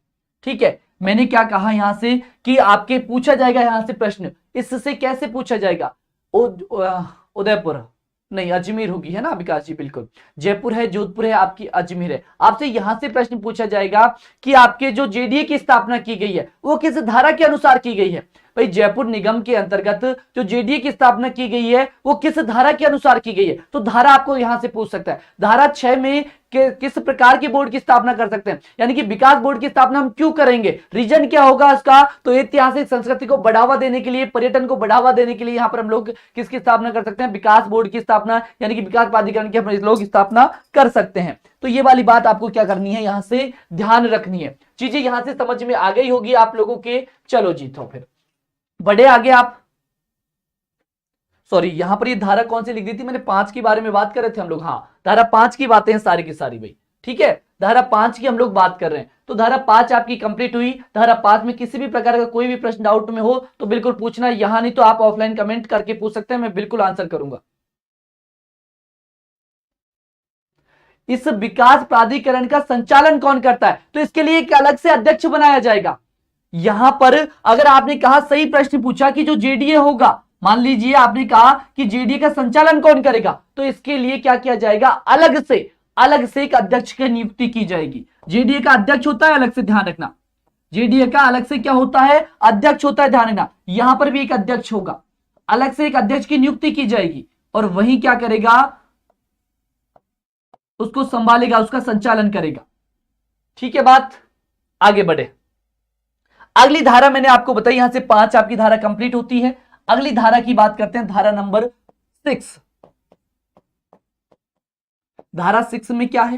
ठीक है। मैंने क्या कहा यहां से कि आपके पूछा जाएगा यहां से प्रश्न, इससे कैसे पूछा जाएगा, उदयपुर नहीं, अजमेर होगी, है ना विकास जी, बिल्कुल। जयपुर है, जोधपुर है, आपकी अजमेर है। आपसे यहां से प्रश्न पूछा जाएगा कि आपके जो जेडीए की स्थापना की गई है वो किस धारा के अनुसार की गई है। भाई जयपुर निगम के अंतर्गत जो जेडीए की स्थापना की गई है वो किस धारा के अनुसार की गई है, तो धारा आपको यहां से पूछ सकता है। धारा 6 में किस प्रकार के बोर्ड की स्थापना कर सकते हैं, यानी कि विकास बोर्ड की स्थापना हम क्यों करेंगे, रीजन क्या होगा उसका, तो ऐतिहासिक संस्कृति को बढ़ावा देने के लिए, पर्यटन को बढ़ावा देने के लिए यहां पर हम लोग किसकी स्थापना कर सकते हैं, विकास बोर्ड की स्थापना, यानी कि विकास प्राधिकरण की हम लोग स्थापना कर सकते हैं। तो ये वाली बात आपको क्या करनी है, यहां से ध्यान रखनी है। चीजें यहां से समझ में आ गई होगी आप लोगों के। चलो जी, तो फिर बढ़े आगे आप। सॉरी, यहां पर ये धारा कौन सी लिख दी थी मैंने, 5 के बारे में बात कर रहे थे हम लोग। हाँ, धारा 5 की बातें हैं सारी की सारी भाई, ठीक है। धारा 5 की हम लोग बात कर रहे हैं, तो धारा 5 आपकी कंप्लीट हुई। धारा 5 में किसी भी प्रकार का कोई भी प्रश्न डाउट में हो तो बिल्कुल पूछना, यहां नहीं तो आप ऑफलाइन कमेंट करके पूछ सकते हैं, मैं बिल्कुल आंसर करूंगा। इस विकास प्राधिकरण का संचालन कौन करता है? तो इसके लिए एक अलग से अध्यक्ष बनाया जाएगा। यहां पर अगर आपने कहा, सही प्रश्न पूछा कि जो जेडीए होगा, मान लीजिए आपने कहा कि जेडीए का संचालन कौन करेगा, तो इसके लिए क्या किया जाएगा? अलग से एक अध्यक्ष की नियुक्ति की जाएगी। जेडीए का अध्यक्ष होता है, अलग से ध्यान रखना, जेडीए का अलग से क्या होता है? अध्यक्ष होता है, ध्यान रखना। यहां पर भी एक अध्यक्ष होगा, अलग से एक अध्यक्ष की नियुक्ति की जाएगी और वही क्या करेगा? उसको संभालेगा, उसका संचालन करेगा। ठीक है बात, आगे बढ़े। अगली धारा मैंने आपको बताई, यहां से 5 आपकी धारा कंप्लीट होती है। अगली धारा की बात करते हैं, धारा नंबर 6। धारा 6 में क्या है?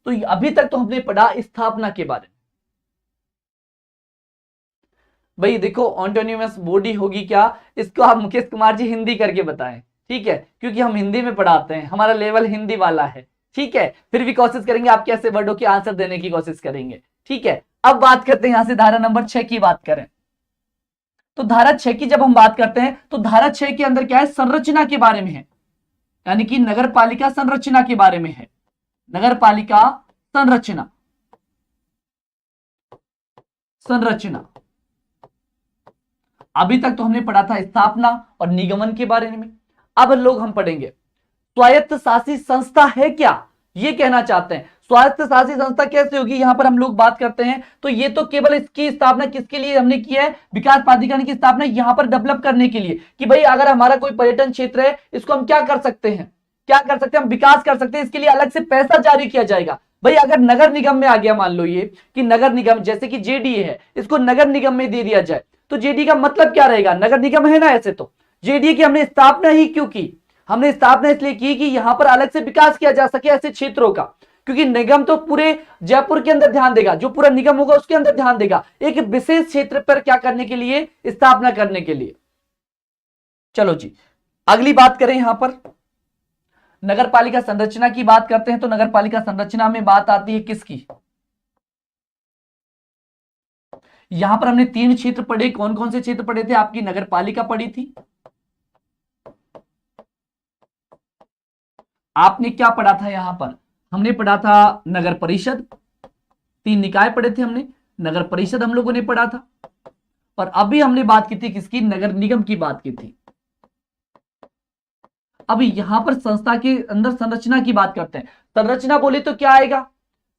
तो अभी तक तो हमने पढ़ा स्थापना के बारे में। भाई देखो, ऑन्टोनिमस बॉडी होगी क्या, इसको आप मुकेश कुमार जी हिंदी करके बताएं, ठीक है, क्योंकि हम हिंदी में पढ़ाते हैं, हमारा लेवल हिंदी वाला है, ठीक है। फिर भी कोशिश करेंगे आपके ऐसे वर्डों के आंसर देने की कोशिश करेंगे, ठीक है। अब बात करते हैं यहां से धारा नंबर 6 की बात करें, तो धारा 6 की जब हम बात करते हैं तो धारा 6 के अंदर क्या है? संरचना के बारे में है, यानी कि नगर पालिका संरचना के बारे में है। नगर पालिका संरचना, अभी तक तो हमने पढ़ा था स्थापना और निगमन के बारे में। अब लोग हम पढ़ेंगे स्वायत्त शासित संस्था है क्या, ये कहना चाहते हैं। स्वायत्त शासित संस्था कैसे होगी, यहां पर हम लोग बात करते हैं तो ये तो केवल इसकी स्थापना किसके लिए हमने की है? विकास प्राधिकरण की स्थापना यहां पर डेवलप करने के लिए, कि भाई अगर हमारा कोई पर्यटन क्षेत्र है, इसको हम क्या कर सकते हैं? हम विकास कर सकते हैं, इसके लिए अलग से पैसा जारी किया जाएगा। भाई अगर नगर निगम में आ गया, मान लो ये कि नगर निगम, जैसे कि जेडीए है, इसको नगर निगम में दे दिया जाए, तो जेडीए का मतलब क्या रहेगा? नगर निगम है ना। ऐसे तो जेडीए की हमने स्थापना ही क्यों की? हमने स्थापना इसलिए की कि यहां पर अलग से विकास किया जा सके ऐसे क्षेत्रों का, क्योंकि निगम तो पूरे जयपुर के अंदर ध्यान देगा, जो पूरा निगम होगा उसके अंदर ध्यान देगा, एक विशेष क्षेत्र पर क्या करने के लिए? स्थापना करने के लिए। चलो जी, अगली बात करें, यहां पर नगर पालिका संरचना की बात करते हैं, तो नगर पालिका संरचना में बात आती है किसकी? यहां पर हमने 3 क्षेत्र पढ़े, कौन कौन से क्षेत्र पढ़े थे? आपकी नगर पालिका पढ़ी थी, आपने क्या पढ़ा था? यहां पर हमने पढ़ा था नगर परिषद, 3 निकाय पढ़े थे हमने, नगर परिषद हम लोगों ने पढ़ा था, और अभी हमने बात की थी किसकी? नगर निगम की बात की थी। अभी यहां पर संस्था के अंदर संरचना की बात करते हैं। संरचना बोले तो क्या आएगा?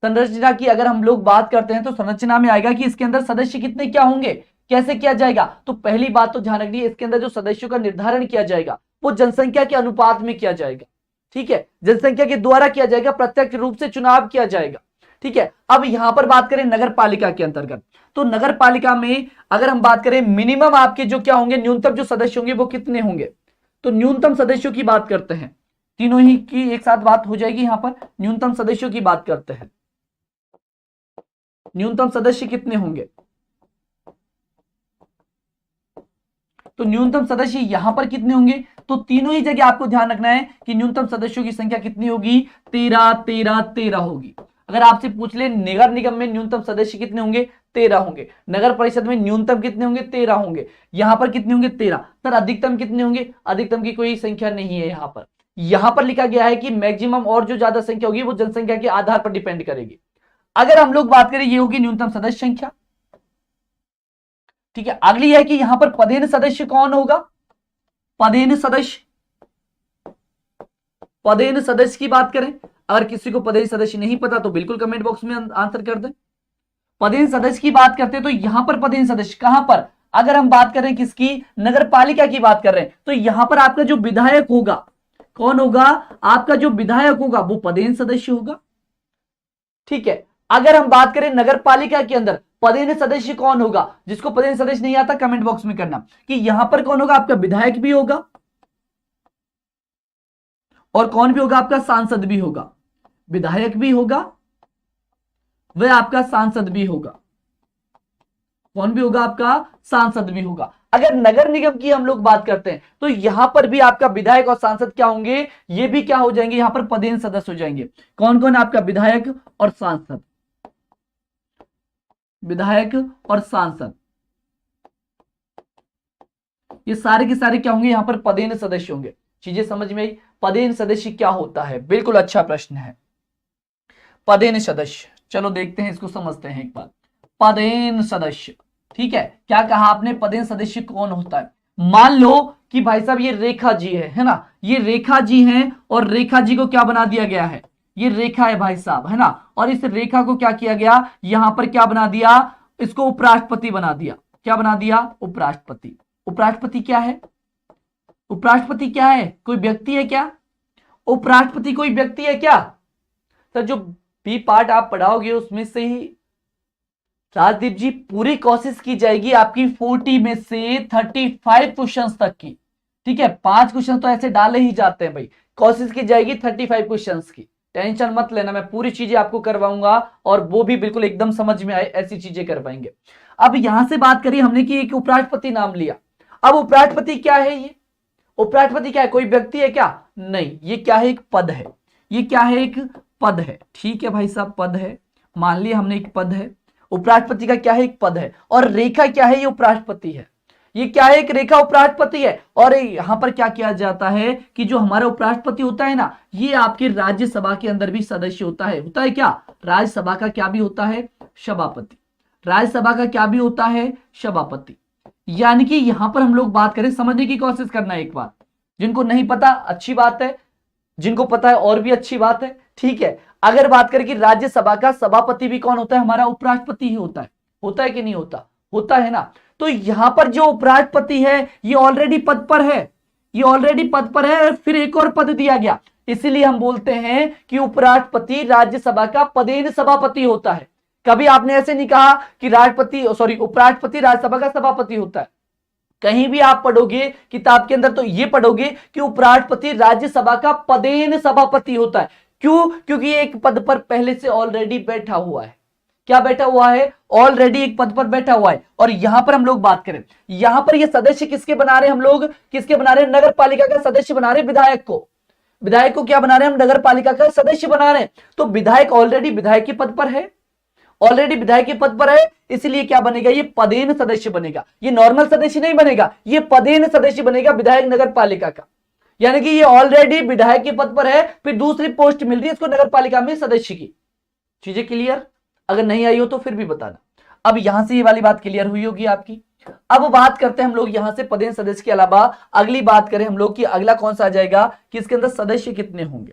संरचना की अगर हम लोग बात करते हैं तो संरचना में आएगा कि इसके अंदर सदस्य कितने क्या होंगे, कैसे किया जाएगा? तो पहली बात तो ध्यान रखिए, इसके अंदर जो सदस्यों का निर्धारण किया जाएगा वो जनसंख्या के अनुपात में किया जाएगा, ठीक है, जनसंख्या के द्वारा किया जाएगा, प्रत्यक्ष रूप से चुनाव किया जाएगा, ठीक है। अब यहां पर बात करें नगर पालिका के अंतर्गत, तो नगर पालिका में अगर हम बात करें मिनिमम आपके जो क्या होंगे, न्यूनतम जो सदस्य होंगे वो कितने होंगे? तो न्यूनतम सदस्यों की बात करते हैं, तीनों ही की एक साथ बात हो जाएगी। यहां पर न्यूनतम सदस्यों की बात करते हैं, न्यूनतम सदस्य कितने होंगे? तो न्यूनतम सदस्य यहां पर कितने होंगे? तो तीनों ही जगह आपको ध्यान रखना है कि न्यूनतम सदस्यों की संख्या कितनी होगी? 13 13 13 होगी। अगर आपसे पूछ ले नगर निगम में न्यूनतम सदस्य कितने होंगे? 13 होंगे। नगर परिषद में न्यूनतम कितने होंगे? 13 होंगे। यहां पर कितने होंगे? 13। सर अधिकतम कितने होंगे? अधिकतम की कोई संख्या नहीं है यहां पर लिखा गया है कि मैक्सिमम और जो ज्यादा संख्या होगी वो जनसंख्या के आधार पर डिपेंड करेगी। अगर हम लोग बात करें, ये होगी न्यूनतम सदस्य संख्या, ठीक है। अगली है कि यहां पर पदेन सदस्य कौन होगा? पदेन सदस्य की बात करें, अगर किसी को पदेन सदस्य नहीं पता तो बिल्कुल कमेंट बॉक्स में आंसर कर दें। पदेन सदस्य की बात करते हैं तो यहां पर पदेन सदस्य कहां पर? अगर हम बात करें किसकी? नगर पालिका की बात कर रहे हैं, तो यहां पर आपका जो विधायक होगा कौन होगा? आपका जो विधायक होगा वो पदेन सदस्य होगा, ठीक है। अगर हम बात करें नगर पालिका के अंदर पदेन सदस्य कौन होगा? जिसको पदेन सदस्य नहीं आता कमेंट बॉक्स में करना कि यहां पर कौन होगा? आपका विधायक भी होगा और कौन भी होगा? आपका सांसद भी होगा। विधायक भी होगा, वह आपका सांसद भी होगा। कौन भी होगा? आपका सांसद भी होगा। अगर नगर निगम की हम लोग बात करते हैं तो यहां पर भी आपका विधायक और सांसद क्या होंगे? ये भी क्या हो जाएंगे? यहां पर पदेन सदस्य हो जाएंगे। कौन कौन? आपका विधायक और सांसद, विधायक और सांसद, ये सारे के सारे क्या होंगे? यहां पर पदेन सदस्य होंगे। चीजें समझ में आई? पदेन सदस्य क्या होता है? बिल्कुल अच्छा प्रश्न है। पदेन सदस्य। चलो देखते हैं, इसको समझते हैं एक बार। पदेन सदस्य, ठीक है, क्या कहा आपने, पदेन सदस्य कौन होता है। मान लो कि भाई साहब ये रेखा जी है ना, ये रेखा जी हैं, और रेखा जी को क्या बना दिया गया है, ये रेखा है भाई साहब, है ना, और इस रेखा को क्या किया गया, यहां पर क्या बना दिया, इसको उपराष्ट्रपति बना दिया। क्या बना दिया, उपराष्ट्रपति। उपराष्ट्रपति क्या है, उपराष्ट्रपति क्या है, कोई व्यक्ति है क्या, उपराष्ट्रपति कोई व्यक्ति है क्या। सर जो बी पार्ट आप पढ़ाओगे उसमें से ही राजदीप जी पूरी कोशिश की जाएगी आपकी 40 में से 35 क्वेश्चंस तक की, ठीक है। 5 क्वेश्चन तो ऐसे डाले ही जाते हैं भाई, कोशिश की जाएगी 35 क्वेश्चंस की, टेंशन मत लेना, मैं पूरी चीजें आपको करवाऊंगा और वो भी बिल्कुल एकदम समझ में आए ऐसी चीजें करवाएंगे। अब यहां से बात करिए हमने कि एक उपराष्ट्रपति नाम लिया। अब उपराष्ट्रपति क्या है, ये उपराष्ट्रपति क्या है, कोई व्यक्ति है क्या, नहीं, ये क्या है, एक पद है, ये क्या है, एक पद है, ठीक है भाई साहब, पद है, मान लिया हमने एक पद है, उपराष्ट्रपति का क्या है, एक पद है, और रेखा क्या है, ये उपराष्ट्रपति है, ये क्या है, एक रेखा उपराष्ट्रपति है। और यहां पर क्या किया जाता है कि जो हमारा उपराष्ट्रपति होता है ना, ये आपके राज्यसभा के अंदर भी सदस्य होता है क्या, राज्यसभा का क्या भी होता है, सभापति, राज्यसभा का क्या भी होता है, सभापति। यानी कि यहां पर हम लोग बात करें, समझने की कोशिश करना है एक बार, जिनको नहीं पता अच्छी बात है, जिनको पता है और भी अच्छी बात है, ठीक है। अगर बात करें कि राज्यसभा का सभापति भी कौन होता है, हमारा उपराष्ट्रपति ही होता है कि नहीं होता, होता है ना। तो यहां पर जो उपराष्ट्रपति है ये ऑलरेडी पद पर है, ये ऑलरेडी पद पर है, फिर एक और पद दिया गया, इसीलिए हम बोलते हैं कि उपराष्ट्रपति राज्यसभा का पदेन सभापति होता है। कभी आपने ऐसे नहीं कहा कि उपराष्ट्रपति राज्यसभा का सभापति होता है। कहीं भी आप पढ़ोगे किताब के अंदर तो ये पढ़ोगे कि उपराष्ट्रपति राज्यसभा का पदेन सभापति होता है। क्यों, क्योंकि एक पद पर पहले से ऑलरेडी बैठा हुआ है। क्या बैठा हुआ है, ऑलरेडी एक पद पर बैठा हुआ है। और यहां पर हम लोग बात करें, यहां पर ये सदस्य किसके बना रहे हैं, हम लोग किसके बना रहे हैं, नगर पालिका का सदस्य बना रहे हैं, विधायक को, विधायक को क्या बना रहे हैं हम, नगर पालिका का सदस्य बना रहे हैं। तो विधायक ऑलरेडी विधायक के पद पर है, ऑलरेडी विधायक के पद पर है, इसलिए क्या बनेगा, ये पदेन सदस्य बनेगा, ये नॉर्मल सदस्य नहीं बनेगा, ये पदेन सदस्य बनेगा विधायक नगर पालिका का। यानी कि ये ऑलरेडी विधायक के पद पर है, फिर दूसरी पोस्ट मिल रही है इसको नगर पालिका में सदस्य की। चीजें क्लियर, अगर नहीं आई हो तो फिर भी बताना। अब यहां से ये वाली बात क्लियर हुई होगी आपकी। अब बात करते हैं हम लोग यहां से पदेन सदस्य के अलावा अगली बात करें हम लोग कि अगला कौन सा आ जाएगा कि इसके अंदर सदस्य कितने होंगे,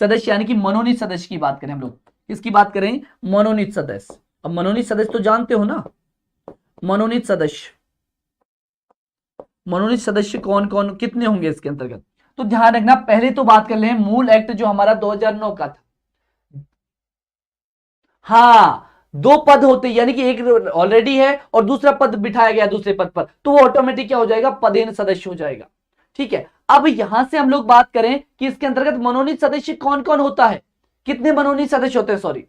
सदस्य यानी कि मनोनीत सदस्य की बात करें हम लोग, किसकी बात करें, मनोनीत सदस्य। अब मनोनीत सदस्य तो जानते हो ना, मनोनीत सदस्य, मनोनीत सदस्य कौन कौन कितने होंगे इसके अंतर्गत। तो ध्यान रखना, पहले तो बात कर ले मूल एक्ट जो हमारा 2009 का था। हाँ, 2 पद होते यानी कि एक ऑलरेडी है और दूसरा पद बिठाया गया दूसरे पद पर, तो वो ऑटोमेटिक क्या हो जाएगा, पदेन सदस्य हो जाएगा, ठीक है। अब यहां से हम लोग बात करें कि इसके अंतर्गत मनोनीत सदस्य कौन कौन होता है, कितने मनोनीत सदस्य होते हैं,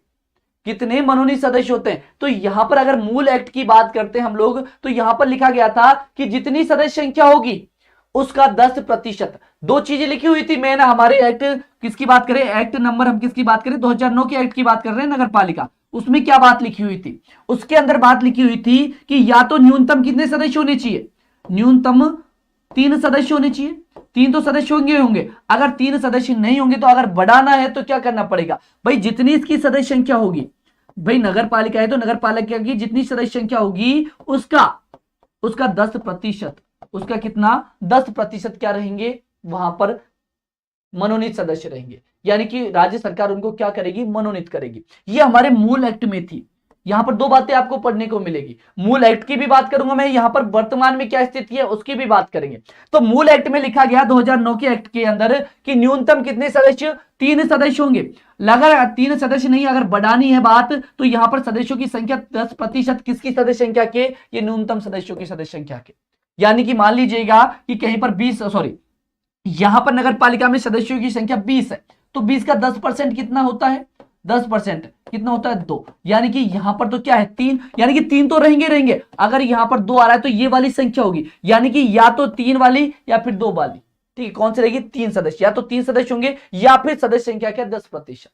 कितने मनोनीत सदस्य होते हैं। तो यहां पर अगर मूल एक्ट की बात करते हैं हम लोग, तो यहां पर लिखा गया था कि जितनी सदस्य संख्या होगी उसका 10%। 2 चीजें लिखी हुई थी मैंने, हमारे एक्ट किसकी बात करें, एक्ट नंबर हम किसकी बात करें, 2009 के एक्ट की बात कर रहे हैं, नगर पालिका। उसमें क्या बात लिखी हुई थी, उसके अंदर बात लिखी हुई थी कि या तो न्यूनतम कितने सदस्य होने चाहिए, न्यूनतम 3 सदस्य होने चाहिए, 3 तो सदस्य होंगे। अगर 3 सदस्य नहीं होंगे तो अगर बढ़ाना है तो क्या करना पड़ेगा भाई, जितनी इसकी सदस्य संख्या होगी, भाई नगर पालिका है तो नगर पालिका की जितनी सदस्य संख्या होगी उसका 10%, उसका कितना 10% क्या रहेंगे, वहां पर मनोनीत सदस्य रहेंगे। यानी कि राज्य सरकार उनको क्या करेगी, मनोनीत करेगी। ये हमारे मूल एक्ट में थी। यहां पर 2 बातें आपको पढ़ने को मिलेगी, मूल एक्ट की भी बात करूंगा मैं, यहां पर वर्तमान में क्या स्थिति है उसकी भी बात करेंगे। तो मूल एक्ट में लिखा गया 2009 के एक्ट के अंदर कि न्यूनतम कितने सदस्य, 3 सदस्य होंगे। अगर 3 सदस्य नहीं, अगर बढ़ानी है बात तो यहां पर सदस्यों की संख्या 10% किसकी सदस्य संख्या के, ये न्यूनतम सदस्यों की सदस्य संख्या के। यानी कि मान लीजिएगा कि कहीं पर यहां पर नगर पालिका में सदस्यों की संख्या 20 है, तो 20 का 10% कितना होता है, 10% कितना होता है, 2। यानी कि यहां पर तो क्या है, 3, यानी कि 3 तो रहेंगे। अगर यहां पर 2 आ रहा है तो ये वाली संख्या होगी, यानी कि या तो 3 वाली या फिर 2 वाली, ठीक है। कौन सी रहेगी, 3 सदस्य, या तो 3 सदस्य होंगे या फिर सदस्य संख्या क्या 10%।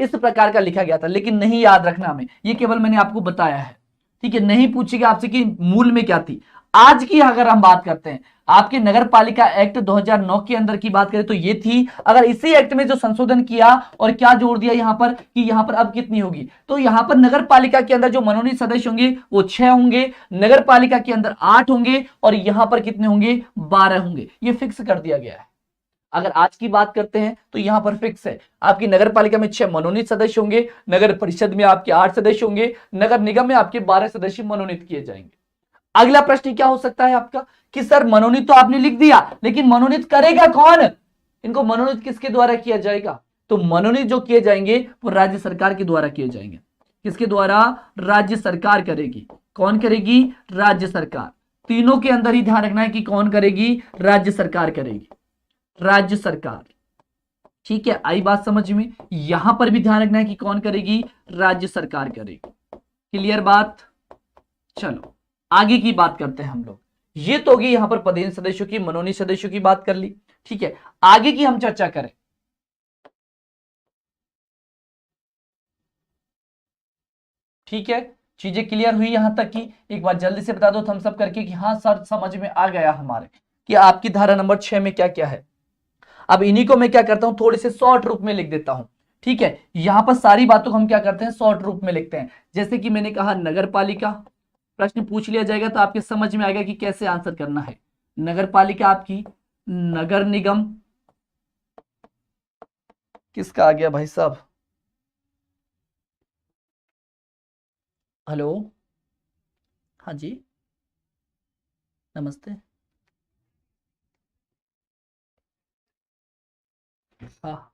इस प्रकार का लिखा गया था, लेकिन नहीं याद रखना हमें, ये केवल मैंने आपको बताया है, ठीक है। नहीं पूछेगा आपसे कि मूल में क्या थी। आज की अगर हम बात करते हैं, आपके नगर पालिका एक्ट 2009 के अंदर की बात करें तो ये थी। अगर इसी एक्ट में जो संशोधन किया और क्या जोड़ दिया यहां पर कि यहां पर अब कितनी होगी, तो यहां पर नगर पालिका के अंदर जो मनोनीत सदस्य होंगे वो 6 होंगे, नगर पालिका के अंदर 8 होंगे और यहां पर कितने होंगे, 12 होंगे। ये फिक्स कर दिया गया है। अगर आज की बात करते हैं तो यहां पर फिक्स है, आपकी नगर पालिका में 6 मनोनीत सदस्य होंगे, नगर परिषद में आपके 8 सदस्य होंगे, नगर निगम में आपके 12 सदस्य मनोनीत किए जाएंगे। अगला प्रश्न क्या हो सकता है आपका कि सर मनोनीत तो आपने लिख दिया, लेकिन मनोनीत करेगा कौन, इनको मनोनीत किसके द्वारा किया जाएगा, तो मनोनीत जो किए जाएंगे वो राज्य सरकार के द्वारा किए जाएंगे। किसके द्वारा, राज्य सरकार करेगी। कौन करेगी, राज्य सरकार। तीनों के अंदर ही ध्यान रखना है कि कौन करेगी, राज्य सरकार करेगी, राज्य सरकार। ठीक है, आई बात समझ में। यहां पर भी ध्यान रखना है कि कौन करेगी, राज्य सरकार करेगी। क्लियर बात। चलो आगे की बात करते हैं हम लोग। ये तो होगी यहां पर पदेन सदस्यों की, मनोनीत सदस्यों की बात कर ली। ठीक है, आगे की हम चर्चा करें। ठीक है, चीजें क्लियर हुई यहां तक की। एक बार जल्दी से बता दो थम्स अप करके कि हाँ सर समझ में आ गया हमारे कि आपकी धारा नंबर 6 में क्या क्या है। अब इन्हीं को मैं क्या करता हूं, थोड़े से शॉर्ट रूप में लिख देता हूं। ठीक है, यहां पर सारी बातों को हम क्या करते हैं, शॉर्ट रूप में लिखते हैं। जैसे कि मैंने कहा नगर पालिका, प्रश्न पूछ लिया जाएगा तो आपके समझ में आएगा कि कैसे आंसर करना है। नगर पालिका आपकी, नगर निगम किसका आ गया भाई साहब, हेलो, हाँ जी, नमस्ते, हाँ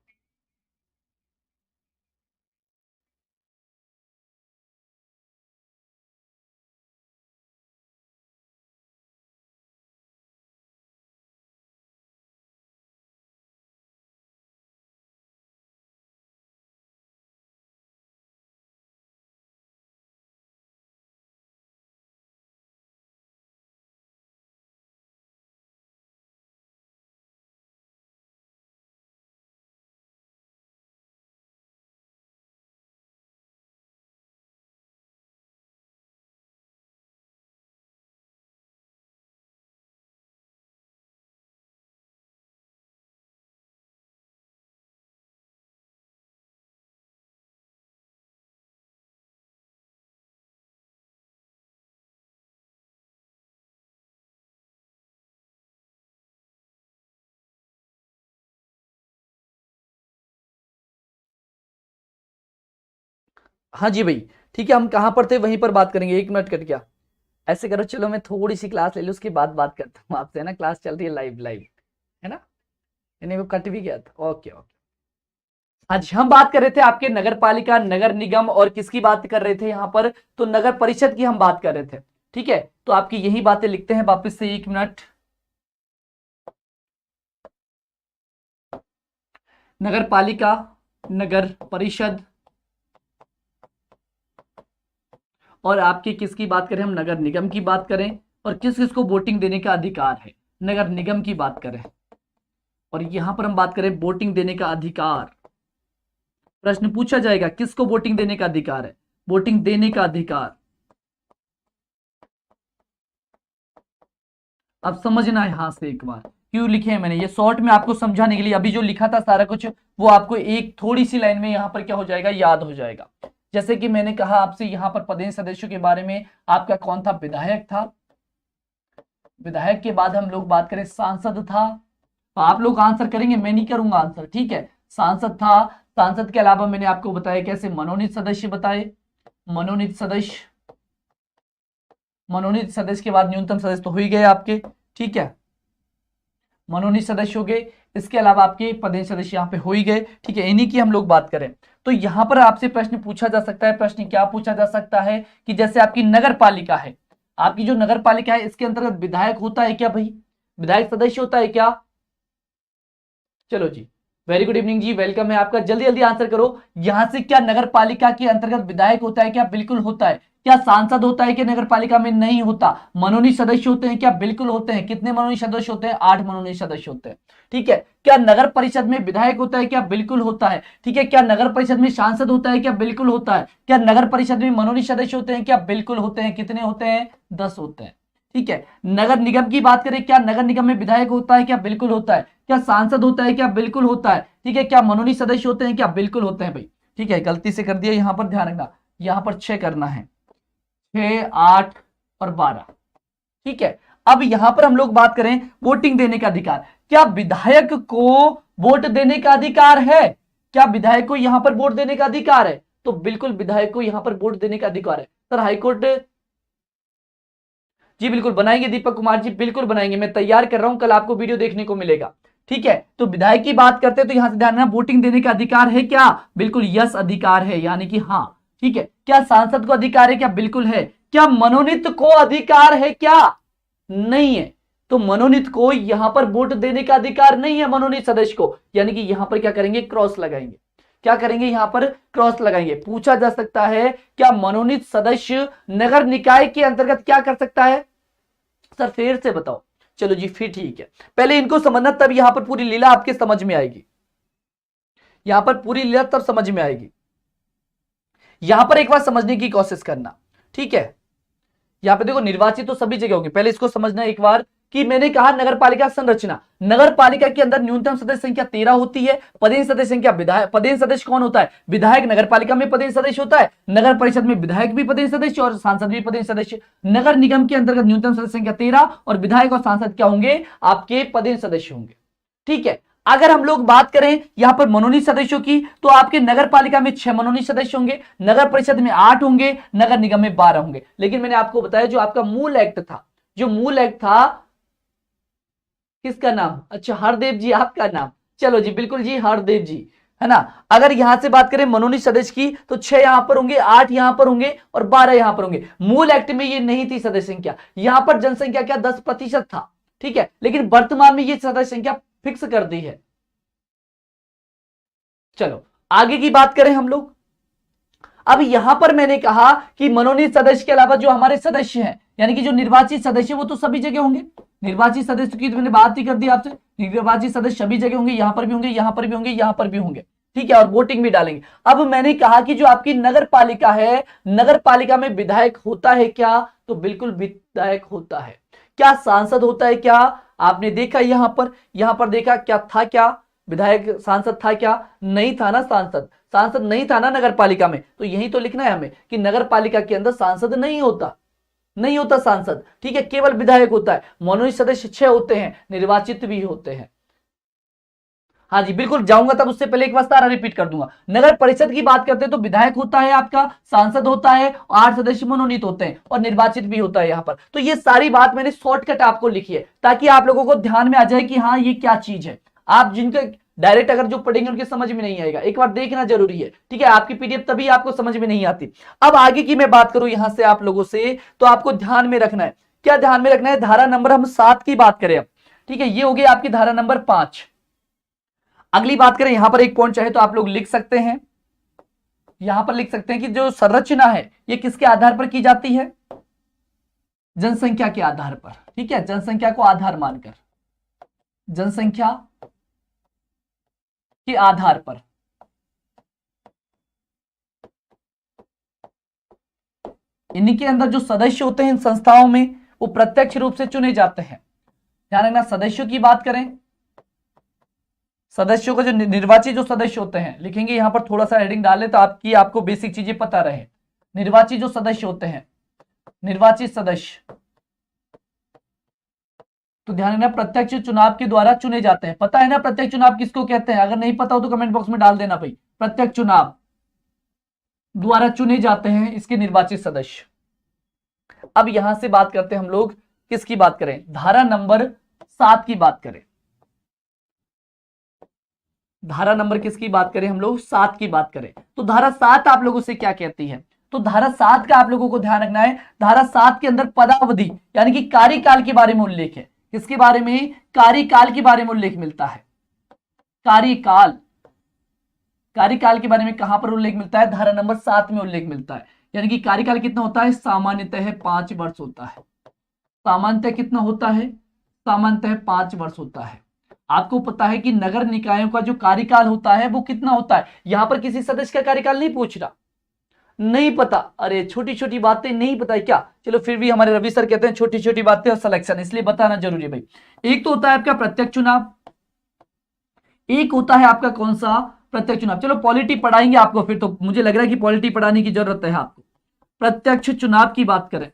हाँ जी भाई। ठीक है, हम कहां पर थे वहीं पर बात करेंगे। 1 मिनट कट गया, ऐसे करो, चलो मैं थोड़ी सी क्लास ले लूँ उसके बाद बात करता हूँ आपसे, है ना, क्लास चल रही है लाइव लाइव, है ना, यानी वो कट भी गया था। Okay okay. आज हम बात कर रहे थे आपके नगर पालिका, नगर निगम और किसकी बात कर रहे थे यहां पर, तो नगर परिषद की हम बात कर रहे थे। ठीक है, तो आपकी यही बातें लिखते हैं वापस से। 1 मिनट, नगर पालिका, नगर परिषद और आपकी किसकी बात करें, हम नगर निगम की बात करें, और किस किस को वोटिंग देने का अधिकार है, नगर निगम की बात करें, और यहां पर हम बात करें वोटिंग देने का अधिकार। प्रश्न पूछा जाएगा किसको वोटिंग देने का अधिकार है, वोटिंग देने का अधिकार। अब समझना है यहां से एक बार क्यों लिखे हैं मैंने, ये शॉर्ट में आपको समझाने के लिए। अभी जो लिखा था सारा कुछ वो आपको एक थोड़ी सी लाइन में यहां पर क्या हो जाएगा, याद हो जाएगा। जैसे कि मैंने कहा आपसे यहां पर पदेन सदस्यों के बारे में, आपका कौन था, विधायक था। विधायक के बाद हम लोग बात करें सांसद था, तो आप लोग आंसर करेंगे, मैं नहीं करूंगा आंसर। ठीक है, सांसद था। सांसद के अलावा मैंने आपको बताया कैसे, मनोनीत सदस्य बताए, मनोनीत सदस्य, मनोनीत सदस्य के बाद न्यूनतम सदस्य तो हो ही गए आपके। ठीक है, मनोनीत सदस्य हो गए, इसके अलावा आपके पदेन सदस्य यहाँ पे हो ही गए। ठीक है, इन्हीं की हम लोग बात करें तो यहां पर आपसे प्रश्न पूछा जा सकता है। प्रश्न क्या पूछा जा सकता है कि जैसे आपकी नगर पालिका है, आपकी जो नगर पालिका है इसके अंतर्गत विधायक होता है क्या भाई, विधायक सदस्य होता है क्या। चलो जी, वेरी गुड इवनिंग जी, वेलकम है आपका। जल्दी जल्दी आंसर करो यहां से, क्या नगर पालिका के अंतर्गत विधायक होता है क्या, बिल्कुल होता है। क्या सांसद होता है कि नगर पालिका में, नहीं होता। मनोनीत सदस्य होते हैं क्या, बिल्कुल होते हैं। कितने मनोनीत सदस्य होते हैं, 8 मनोनीत सदस्य होते हैं। ठीक है, क्या नगर परिषद में विधायक होता है क्या, बिल्कुल होता है। ठीक है, क्या नगर परिषद में सांसद होता है क्या, बिल्कुल होता है। क्या नगर परिषद में मनोनीत सदस्य होते हैं क्या, बिल्कुल होते हैं। कितने होते हैं, 10 होते हैं। ठीक है। नगर निगम की बात करें, क्या नगर निगम में विधायक होता है क्या? बिल्कुल होता है। क्या सांसद होता है क्या? बिल्कुल होता है। ठीक है। क्या मनोनीत सदस्य होते हैं क्या? बिल्कुल होते हैं भाई। ठीक है, गलती से कर दिया, यहां पर ध्यान रखना, यहां पर 6 करना है, 6, 8 और 12। ठीक है। अब यहां पर हम लोग बात करें वोटिंग देने का अधिकार, क्या विधायक को वोट देने का अधिकार है? क्या विधायक को यहां पर वोट देने का अधिकार है? तो बिल्कुल विधायक को यहां पर वोट देने का अधिकार है। सर हाईकोर्ट, जी बिल्कुल बनाएंगे दीपक कुमार जी, बिल्कुल बनाएंगे, मैं तैयार कर रहा हूं, कल आपको वीडियो देखने को मिलेगा। ठीक है। तो विधायक की बात करते हैं तो यहां से ध्यान रखना, वोटिंग देने का अधिकार है क्या? बिल्कुल यस अधिकार है, यानी कि हाँ। ठीक है। क्या सांसद को अधिकार है क्या? बिल्कुल है। क्या मनोनीत को अधिकार है क्या? नहीं है। तो मनोनीत को यहां पर वोट देने का अधिकार नहीं है, मनोनीत सदस्य को, यानी कि यहां पर क्या करेंगे? क्रॉस लगाएंगे। क्या करेंगे? यहां पर क्रॉस लगाएंगे। पूछा जा सकता है क्या मनोनीत सदस्य नगर निकाय के अंतर्गत क्या कर सकता है? सर फिर से बताओ। चलो जी फिर ठीक है, पहले इनको समझना, तब यहां पर पूरी लीला आपके समझ में आएगी, यहां पर पूरी लीला तब समझ में आएगी। यहां पर एक बार समझने की कोशिश करना। ठीक है। यहां पे देखो निर्वाचित तो सभी जगह होंगे, पहले इसको समझना एक बार कि मैंने कहा नगर पालिका संरचना, नगर पालिका के अंदर न्यूनतम सदस्य संख्या 13 होती है। पदेन सदस्य संख्या, विधायक पदेन सदस्य कौन होता है? विधायक। नगर पालिका में पदेन सदस्य होता है, नगर परिषद में विधायक भी पदेन सदस्य और सांसद भी पदेन सदस्य। नगर निगम के अंतर्गत न्यूनतम सदस्य संख्या 13 और विधायक और सांसद क्या होंगे? आपके पदेन सदस्य होंगे। ठीक है। अगर हम लोग बात करें यहां पर मनोनीत सदस्यों की, तो आपके नगर पालिका में 6 मनोनीत सदस्य होंगे, नगर परिषद में 8 होंगे, नगर निगम में 12 होंगे। लेकिन मैंने आपको बताया जो आपका मूल एक्ट था, जो मूल एक्ट था, किसका नाम? अच्छा हरदेव जी आपका नाम, चलो जी बिल्कुल जी हरदेव जी, है ना। अगर यहां से बात करें मनोनीत सदस्य की, तो 6 यहां पर होंगे, 8 यहां पर होंगे और 12 यहां पर होंगे। मूल एक्ट में ये नहीं थी सदस्य संख्या, यहां पर जनसंख्या क्या 10% था। ठीक है। लेकिन वर्तमान में ये सदस्य संख्या फिक्स कर दी है। चलो आगे की बात करें हम लोग। अब यहां पर मैंने कहा कि मनोनीत सदस्य के अलावा जो हमारे सदस्य हैं, यानी कि जो निर्वाचित सदस्य, वो तो सभी जगह होंगे। निर्वाचित सदस्य की तो मैंने बात ही कर दी आपसे, निर्वाचित सदस्य सभी जगह होंगे, यहां पर भी होंगे, यहां पर भी होंगे, यहां पर भी होंगे। ठीक है। और वोटिंग भी डालेंगे। अब मैंने कहा कि जो आपकी नगर पालिका है, नगर पालिका में विधायक होता है क्या? तो बिल्कुल विधायक होता है। क्या सांसद होता है क्या? आपने देखा यहां पर देखा क्या था? क्या विधायक सांसद था क्या? नहीं था ना, सांसद नहीं था ना नगर पालिका में। तो यही तो लिखना है हमें कि नगर पालिका के अंदर सांसद नहीं होता, नहीं होता सांसद। ठीक है। केवल विधायक होता है। मनोनीत सदस्य 6 होते हैं, निर्वाचित भी होते हैं। हाँ जी बिल्कुल जाऊंगा, तब उससे पहले एक बार सारा रिपीट कर दूंगा। नगर परिषद की बात करते हैं तो विधायक होता है आपका, सांसद होता है, 8 सदस्य मनोनीत होते हैं और निर्वाचित भी होता है यहां पर। तो ये सारी बात मैंने शॉर्टकट आपको लिखी है ताकि आप लोगों को ध्यान में आ जाए कि हाँ ये क्या चीज है। आप जिनके डायरेक्ट अगर जो पढ़ेंगे उनके समझ में नहीं आएगा, एक बार देखना जरूरी है। ठीक है। आपकी पीडीएफ तभी आपको समझ में नहीं आती। अब आगे की मैं बात करूं यहां से आप लोगों से, तो आपको ध्यान में रखना है, क्या ध्यान में रखना है? धारा नंबर हम 7 की बात करें अब। ठीक है। ये हो गई आपकी धारा नंबर 5। अगली बात करें, यहां पर एक पॉइंट चाहे तो आप लोग लिख सकते हैं, यहां पर लिख सकते हैं कि जो संरचना है ये किसके आधार पर की जाती है? जनसंख्या के आधार पर। ठीक है। जनसंख्या को आधार मानकर, जनसंख्या के आधार पर। इनके अंदर जो सदस्य होते हैं इन संस्थाओं में, वो प्रत्यक्ष रूप से चुने जाते हैं। ध्यान रखना, सदस्यों की बात करें, सदस्यों का जो निर्वाचित जो सदस्य होते हैं, लिखेंगे यहां पर थोड़ा सा हेडिंग डाल ले तो आपको बेसिक चीजें पता रहे। निर्वाचित जो सदस्य होते हैं, निर्वाचित सदस्य, तो ध्यान रखना प्रत्यक्ष चुनाव के द्वारा चुने जाते हैं। पता है ना प्रत्यक्ष चुनाव किसको कहते हैं? अगर नहीं पता हो तो कमेंट बॉक्स में डाल देना भाई। प्रत्यक्ष चुनाव द्वारा चुने जाते हैं इसके निर्वाचित सदस्य। अब यहां से बात करते हैं हम लोग, किसकी बात करें? धारा नंबर 7 की बात करें। धारा नंबर किसकी बात करें हम लोग? 7 की बात करें। तो धारा 7 आप लोगों से क्या कहती है? तो धारा 7 का आप लोगों को ध्यान रखना है, धारा 7 के अंदर पदावधि यानी कि कार्यकाल के बारे में उल्लेख है। किसके बारे में? कार्यकाल के बारे में उल्लेख मिलता है। कार्यकाल, कार्यकाल के बारे में कहां पर उल्लेख मिलता है? धारा नंबर 7 में उल्लेख मिलता है। यानी कि कार्यकाल कितना होता है? सामान्यतः 5 वर्ष होता है। सामान्यतः कितना होता है? सामान्यतः 5 वर्ष होता है। आपको पता है कि नगर निकायों का जो कार्यकाल होता है वो कितना होता है? यहां पर किसी सदस्य का कार्यकाल नहीं पूछ रहा, नहीं पता, अरे छोटी छोटी बातें नहीं पता है क्या, चलो फिर भी हमारे रवि सर कहते हैं छोटी छोटी बातें और सिलेक्शन, इसलिए बताना जरूरी है भाई। एक तो होता है आपका प्रत्यक्ष चुनाव, एक होता है आपका कौन सा, प्रत्यक्ष चुनाव। चलो पॉलिटी पढ़ाएंगे आपको, फिर तो मुझे लग रहा है कि पॉलिटी पढ़ाने की जरूरत है आपको। प्रत्यक्ष चुनाव की बात करें,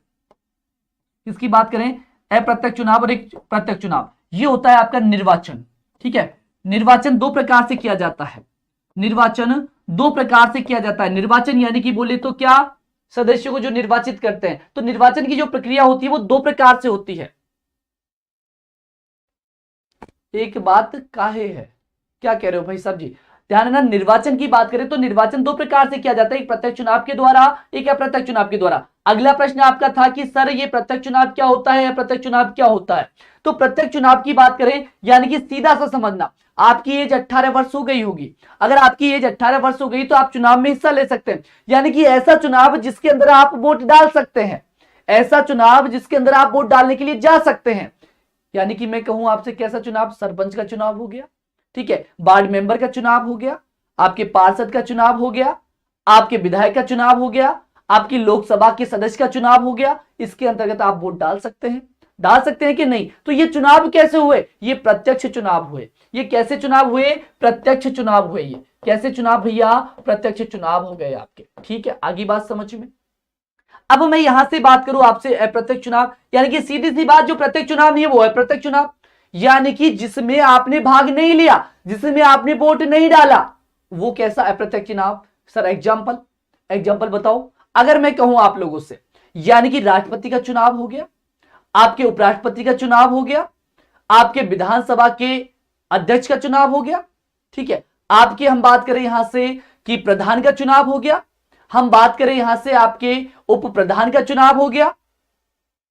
किसकी बात करें, अप्रत्यक्ष चुनाव और एक प्रत्यक्ष चुनाव। ये होता है आपका निर्वाचन, ठीक है। निर्वाचन दो प्रकार से किया जाता है, निर्वाचन दो प्रकार से किया जाता है। निर्वाचन यानी कि बोले तो क्या, सदस्यों को जो निर्वाचित करते हैं, तो निर्वाचन की जो प्रक्रिया होती है वो दो प्रकार से होती है। एक बात काहे है, क्या कह रहे हो भाई साहब जी, ध्यान देना। निर्वाचन की बात करें तो निर्वाचन दो प्रकार से किया जाता है, एक प्रत्यक्ष चुनाव के द्वारा, एक अप्रत्यक्ष चुनाव के द्वारा। अगला प्रश्न आपका था कि सर ये प्रत्यक्ष चुनाव क्या होता है, अप्रत्यक्ष चुनाव क्या होता है। तो प्रत्यक्ष चुनाव की बात करें यानी कि सीधा सा समझना, आपकी एज 18 वर्ष हो गई होगी, अगर आपकी एज 18 वर्ष हो गई तो आप चुनाव में हिस्सा ले सकते हैं। यानी कि ऐसा चुनाव जिसके अंदर आप वोट डाल सकते हैं, ऐसा चुनाव जिसके अंदर आप वोट डालने के लिए जा सकते हैं। यानी कि मैं कहूं आपसे कैसा चुनाव, सरपंच का चुनाव हो गया, ठीक है, वार्ड मेंबर का चुनाव हो गया, आपके पार्षद का चुनाव हो गया, आपके विधायक का चुनाव हो गया, आपकी लोकसभा के सदस्य का चुनाव हो गया, इसके अंतर्गत आप वोट डाल सकते हैं। डाल सकते हैं कि नहीं, तो ये चुनाव कैसे हुए, ये प्रत्यक्ष चुनाव हुए। ये कैसे चुनाव हुए, प्रत्यक्ष चुनाव हुए। ये कैसे चुनाव भैया, प्रत्यक्ष चुनाव हो गए आपके, ठीक है। आगे बात समझ में। अब मैं यहां से बात करूं आपसे अप्रत्यक्ष चुनाव, यानी कि सीधी सी बात, जो प्रत्यक्ष चुनाव नहीं है वो है प्रत्यक्ष चुनाव, यानी कि जिसमें आपने भाग नहीं लिया, जिसमें आपने वोट नहीं डाला, वो कैसा अप्रत्यक्ष चुनाव। सर एग्जाम्पल, एग्जाम्पल बताओ। अगर मैं कहूं आप लोगों से, यानी कि राष्ट्रपति का चुनाव हो गया, आपके उपराष्ट्रपति का चुनाव हो गया, आपके विधानसभा के अध्यक्ष का चुनाव हो गया, ठीक है। आपके हम बात करें यहां से कि प्रधान का चुनाव हो गया, हम बात करें यहां से आपके उप प्रधान का चुनाव हो गया,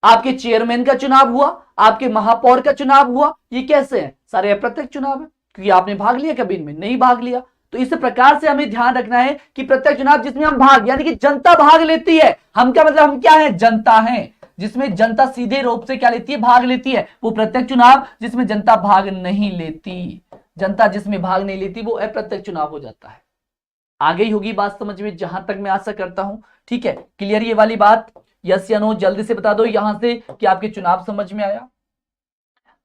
आपके चेयरमैन का चुनाव हुआ, आपके महापौर का चुनाव हुआ। ये कैसे है, सारे अप्रत्यक्ष चुनाव है, क्योंकि आपने भाग लिया कभी इनमें, नहीं भाग लिया। तो इस प्रकार से हमें ध्यान रखना है कि प्रत्यक्ष चुनाव जिसमें हम भाग, यानी कि जनता भाग लेती है, हम क्या मतलब, हम क्या है, जनता है, जिसमें जनता सीधे रूप से क्या लेती है, भाग लेती है, वो प्रत्यक्ष चुनाव। जिसमें जनता भाग नहीं लेती, जनता जिसमें भाग नहीं लेती, वो अप्रत्यक्ष चुनाव हो जाता है। आ गई होगी बात समझ में, जहां तक मैं आशा करता हूं, ठीक है। क्लियर ये वाली बात, यस या नो जल्दी से बता दो यहां से कि आपके चुनाव समझ में आया।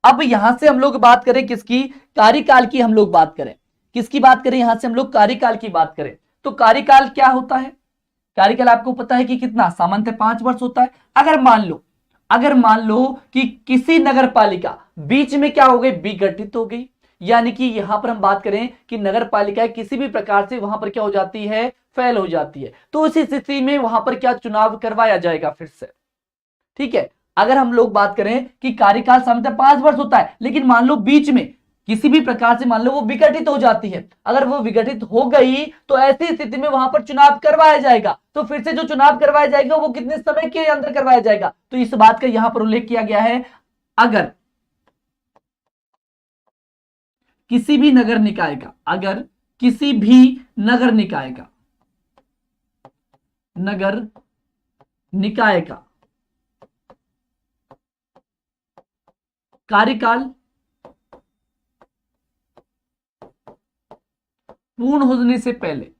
अब यहां से हम लोग बात करें किसकी, कार्यकाल की हम लोग बात करें, किसकी बात करें, यहां से हम लोग कार्यकाल की बात करें। तो कार्यकाल क्या होता है, कार्यकाल आपको पता है कि कितना, सामान्यतः 5 वर्ष होता है। अगर मान लो कि किसी नगर पालिका बीच में क्या हो गई, विघटित हो गई, यानी कि यहां पर हम बात करें कि नगर पालिका किसी भी प्रकार से वहां पर क्या हो जाती है, फेल हो जाती है, तो उस स्थिति में वहां पर क्या चुनाव करवाया जाएगा फिर से, ठीक है। अगर हम लोग बात करें कि कार्यकाल सामान्यतः 5 वर्ष होता है, लेकिन मान लो बीच में किसी भी प्रकार से मान लो वो विघटित हो जाती है, अगर वो विघटित हो गई तो ऐसी स्थिति में वहां पर चुनाव करवाया जाएगा। तो फिर से जो चुनाव करवाया जाएगा वो कितने समय के अंदर करवाया जाएगा, तो इस बात का यहां पर उल्लेख किया गया है। अगर किसी भी नगर निकाय का, अगर किसी भी नगर निकाय का, नगर निकाय का कार्यकाल पूर्ण होने से पहले,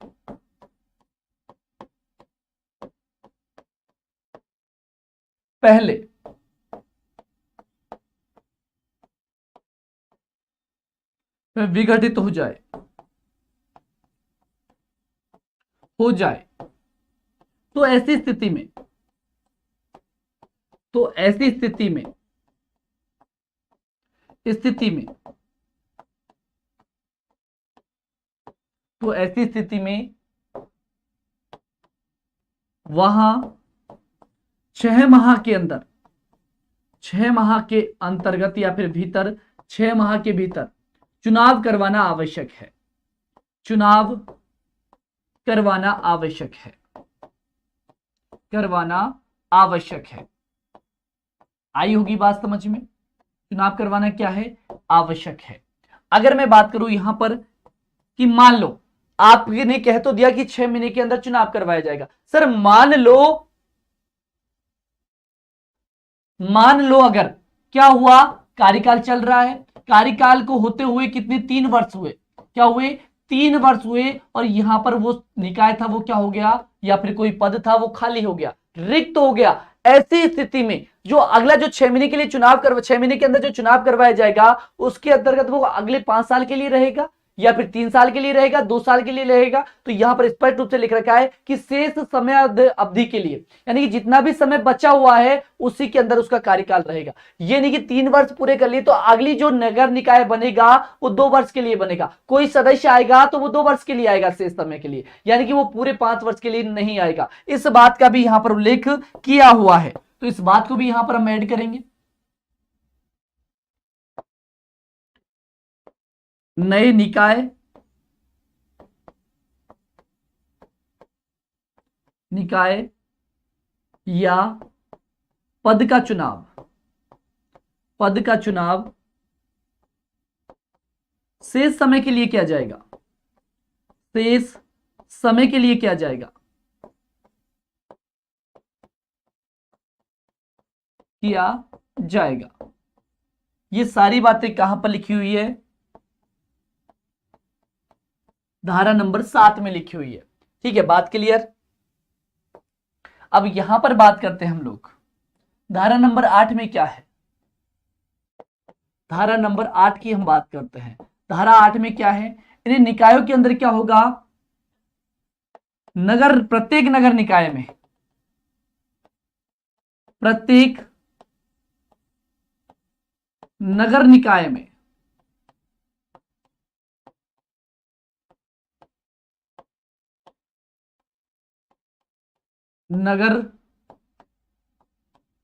विघटित हो जाए, तो ऐसी स्थिति में, वहां 6 माह के अंदर, 6 माह के अंतर्गत या फिर भीतर, 6 माह के भीतर चुनाव करवाना आवश्यक है, चुनाव करवाना आवश्यक है, करवाना आवश्यक है। आई होगी बात समझ में, चुनाव करवाना क्या है, आवश्यक है। अगर मैं बात करूं यहां पर कि मान लो आपने कह तो दिया कि 6 महीने के अंदर चुनाव करवाया जाएगा, सर मान लो अगर क्या हुआ, कार्यकाल चल रहा है, कार्यकाल को होते हुए कितने, 3 वर्ष हुए, क्या हुए, 3 वर्ष हुए और यहां पर वो निकाय था वो क्या हो गया, या फिर कोई पद था वो खाली हो गया, रिक्त हो गया। ऐसी स्थिति में जो अगला जो 6 महीने के लिए 6 महीने के अंदर जो चुनाव करवाया जाएगा उसके अंतर्गत वो अगले 5 साल के लिए रहेगा या फिर 3 साल के लिए रहेगा, 2 साल के लिए रहेगा। तो यहां पर स्पष्ट रूप से लिख रखा है कि शेष समय अवधि के लिए, यानी कि जितना भी समय बचा हुआ है उसी के अंदर उसका कार्यकाल रहेगा। ये नहीं कि 3 वर्ष पूरे कर लिए तो अगली जो नगर निकाय बनेगा वो 2 वर्ष के लिए बनेगा, कोई सदस्य आएगा तो वो 2 वर्ष के लिए आएगा शेष समय के लिए, यानी कि वो पूरे 5 वर्ष के लिए नहीं आएगा। इस बात का भी यहां पर उल्लेख किया हुआ है, तो इस बात को भी यहां पर हम ऐड करेंगे। नए निकाय या पद का चुनाव शेष समय के लिए किया जाएगा, शेष समय के लिए किया जाएगा, किया जाएगा। ये सारी बातें कहां पर लिखी हुई है, धारा नंबर 7 में लिखी हुई है। ठीक है, बात क्लियर। अब यहां पर बात करते हैं हम लोग धारा नंबर 8 में क्या है। धारा नंबर 8 की हम बात करते हैं। धारा 8 में क्या है, इन निकायों के अंदर क्या होगा, प्रत्येक नगर निकाय में, प्रत्येक नगर निकाय में नगर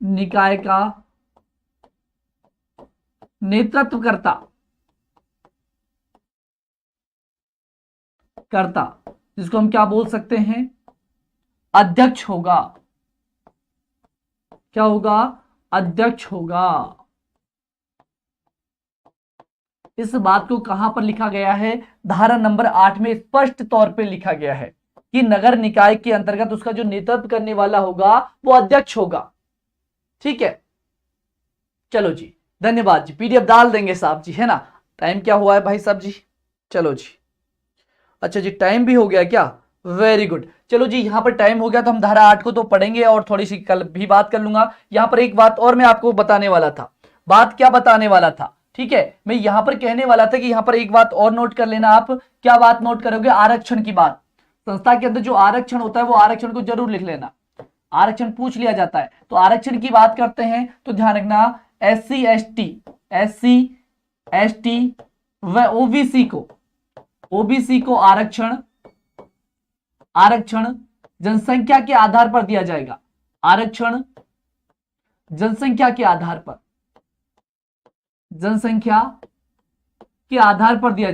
निकाय का नेतृत्व करता जिसको हम क्या बोल सकते हैं, अध्यक्ष होगा। क्या होगा, अध्यक्ष होगा। इस बात को कहां पर लिखा गया है, धारा नंबर 8 में स्पष्ट तौर पे लिखा गया है कि नगर निकाय के अंतर्गत उसका जो नेतृत्व करने वाला होगा वो अध्यक्ष होगा। ठीक है, चलो जी, धन्यवाद जी। पीडीएफ डाल देंगे साहब जी, है ना। टाइम क्या हुआ है भाई साहब जी, चलो जी, अच्छा जी टाइम भी हो गया क्या, वेरी गुड। चलो जी, यहां पर टाइम हो गया तो हम धारा 8 को तो पढ़ेंगे और थोड़ी सी कल भी बात कर लूंगा। यहां पर एक बात और मैं आपको बताने वाला था। बात क्या बताने वाला था, ठीक है, मैं यहां पर कहने वाला था कि यहां पर एक बात और नोट कर लेना। आप क्या बात नोट करोगे, आरक्षण की बात। संस्था के अंदर जो आरक्षण होता है वो आरक्षण को जरूर लिख लेना, आरक्षण पूछ लिया जाता है। तो आरक्षण की बात करते हैं तो ध्यान रखना, एससी एसटी व ओबीसी को आरक्षण जनसंख्या के आधार पर दिया जाएगा। आरक्षण जनसंख्या के आधार पर दिया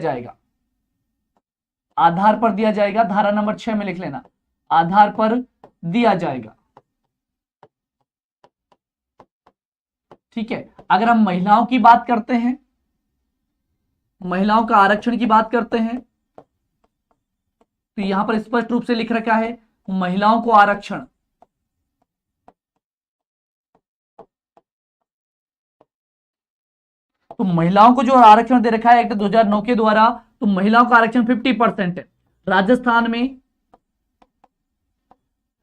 जाएगा, धारा नंबर 6 में लिख लेना, आधार पर दिया जाएगा। ठीक है, अगर हम महिलाओं की बात करते हैं, महिलाओं का आरक्षण की बात करते हैं तो यहां पर स्पष्ट रूप से लिख रखा है महिलाओं को आरक्षण, तो महिलाओं को जो आरक्षण दे रखा है एक्ट 2009 के द्वारा, तो महिलाओं का आरक्षण 50% है। राजस्थान में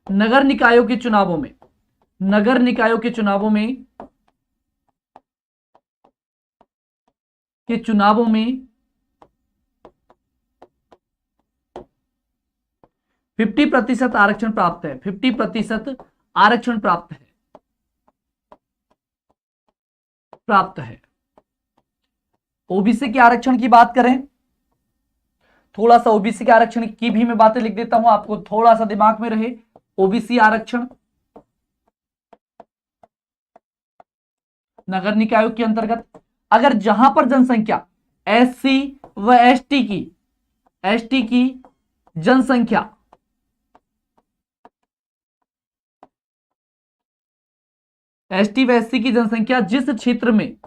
नगर निकायों के चुनावों में 50% आरक्षण प्राप्त है, 50% आरक्षण प्राप्त है। ओबीसी के आरक्षण की बात करें, थोड़ा सा ओबीसी के आरक्षण की भी मैं बातें लिख देता हूं, आपको थोड़ा सा दिमाग में रहे। ओबीसी आरक्षण नगर निकायों के अंतर्गत, अगर जहां पर जनसंख्या एससी व एसटी की जनसंख्या एसटी व एससी की जनसंख्या जिस क्षेत्र में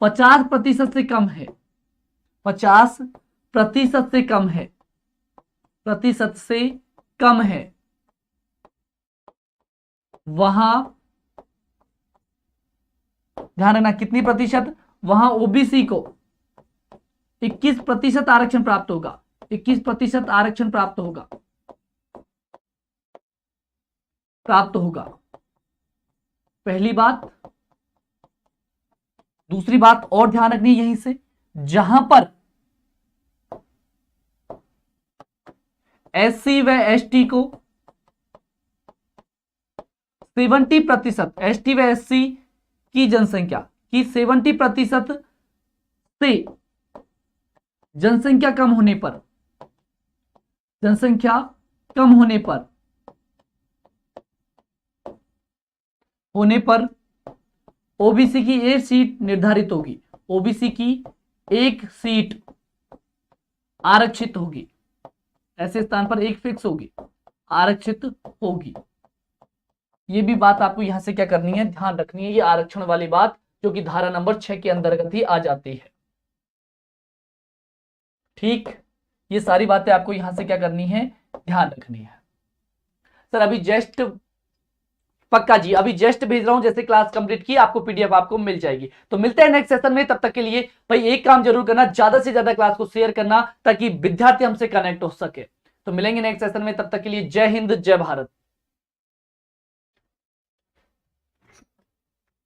50% से कम है, 50% से कम है, वहां ध्यान रखना कितनी प्रतिशत, वहां ओबीसी को 21% आरक्षण प्राप्त होगा, 21% आरक्षण प्राप्त होगा। पहली बात। दूसरी बात और ध्यान रखनी यहीं से, जहां पर एससी व एसटी को 70%, एसटी व एससी की जनसंख्या की 70% से जनसंख्या कम होने पर ओबीसी की एक सीट निर्धारित होगी, ओबीसी की एक सीट आरक्षित होगी, ऐसे स्थान पर एक फिक्स होगी, आरक्षित होगी। ये भी बात आपको यहां से क्या करनी है, ध्यान रखनी है, ये आरक्षण वाली बात जो कि धारा नंबर 6 के अंतर्गत ही आ जाती है। ठीक, ये सारी बातें आपको यहां से क्या करनी है, ध्यान रखनी है। सर अभी जस्ट पक्का जी, अभी जस्ट भेज रहा हूं, जैसे क्लास कंप्लीट की आपको पीडीएफ आपको मिल जाएगी। तो मिलते हैं नेक्स्ट सेशन में, तब तक के लिए भाई एक काम जरूर करना, ज्यादा से ज्यादा क्लास को शेयर करना ताकि विद्यार्थी हमसे कनेक्ट हो सके। तो मिलेंगे नेक्स्ट सेशन में, तब तक के लिए जय हिंद जय भारत।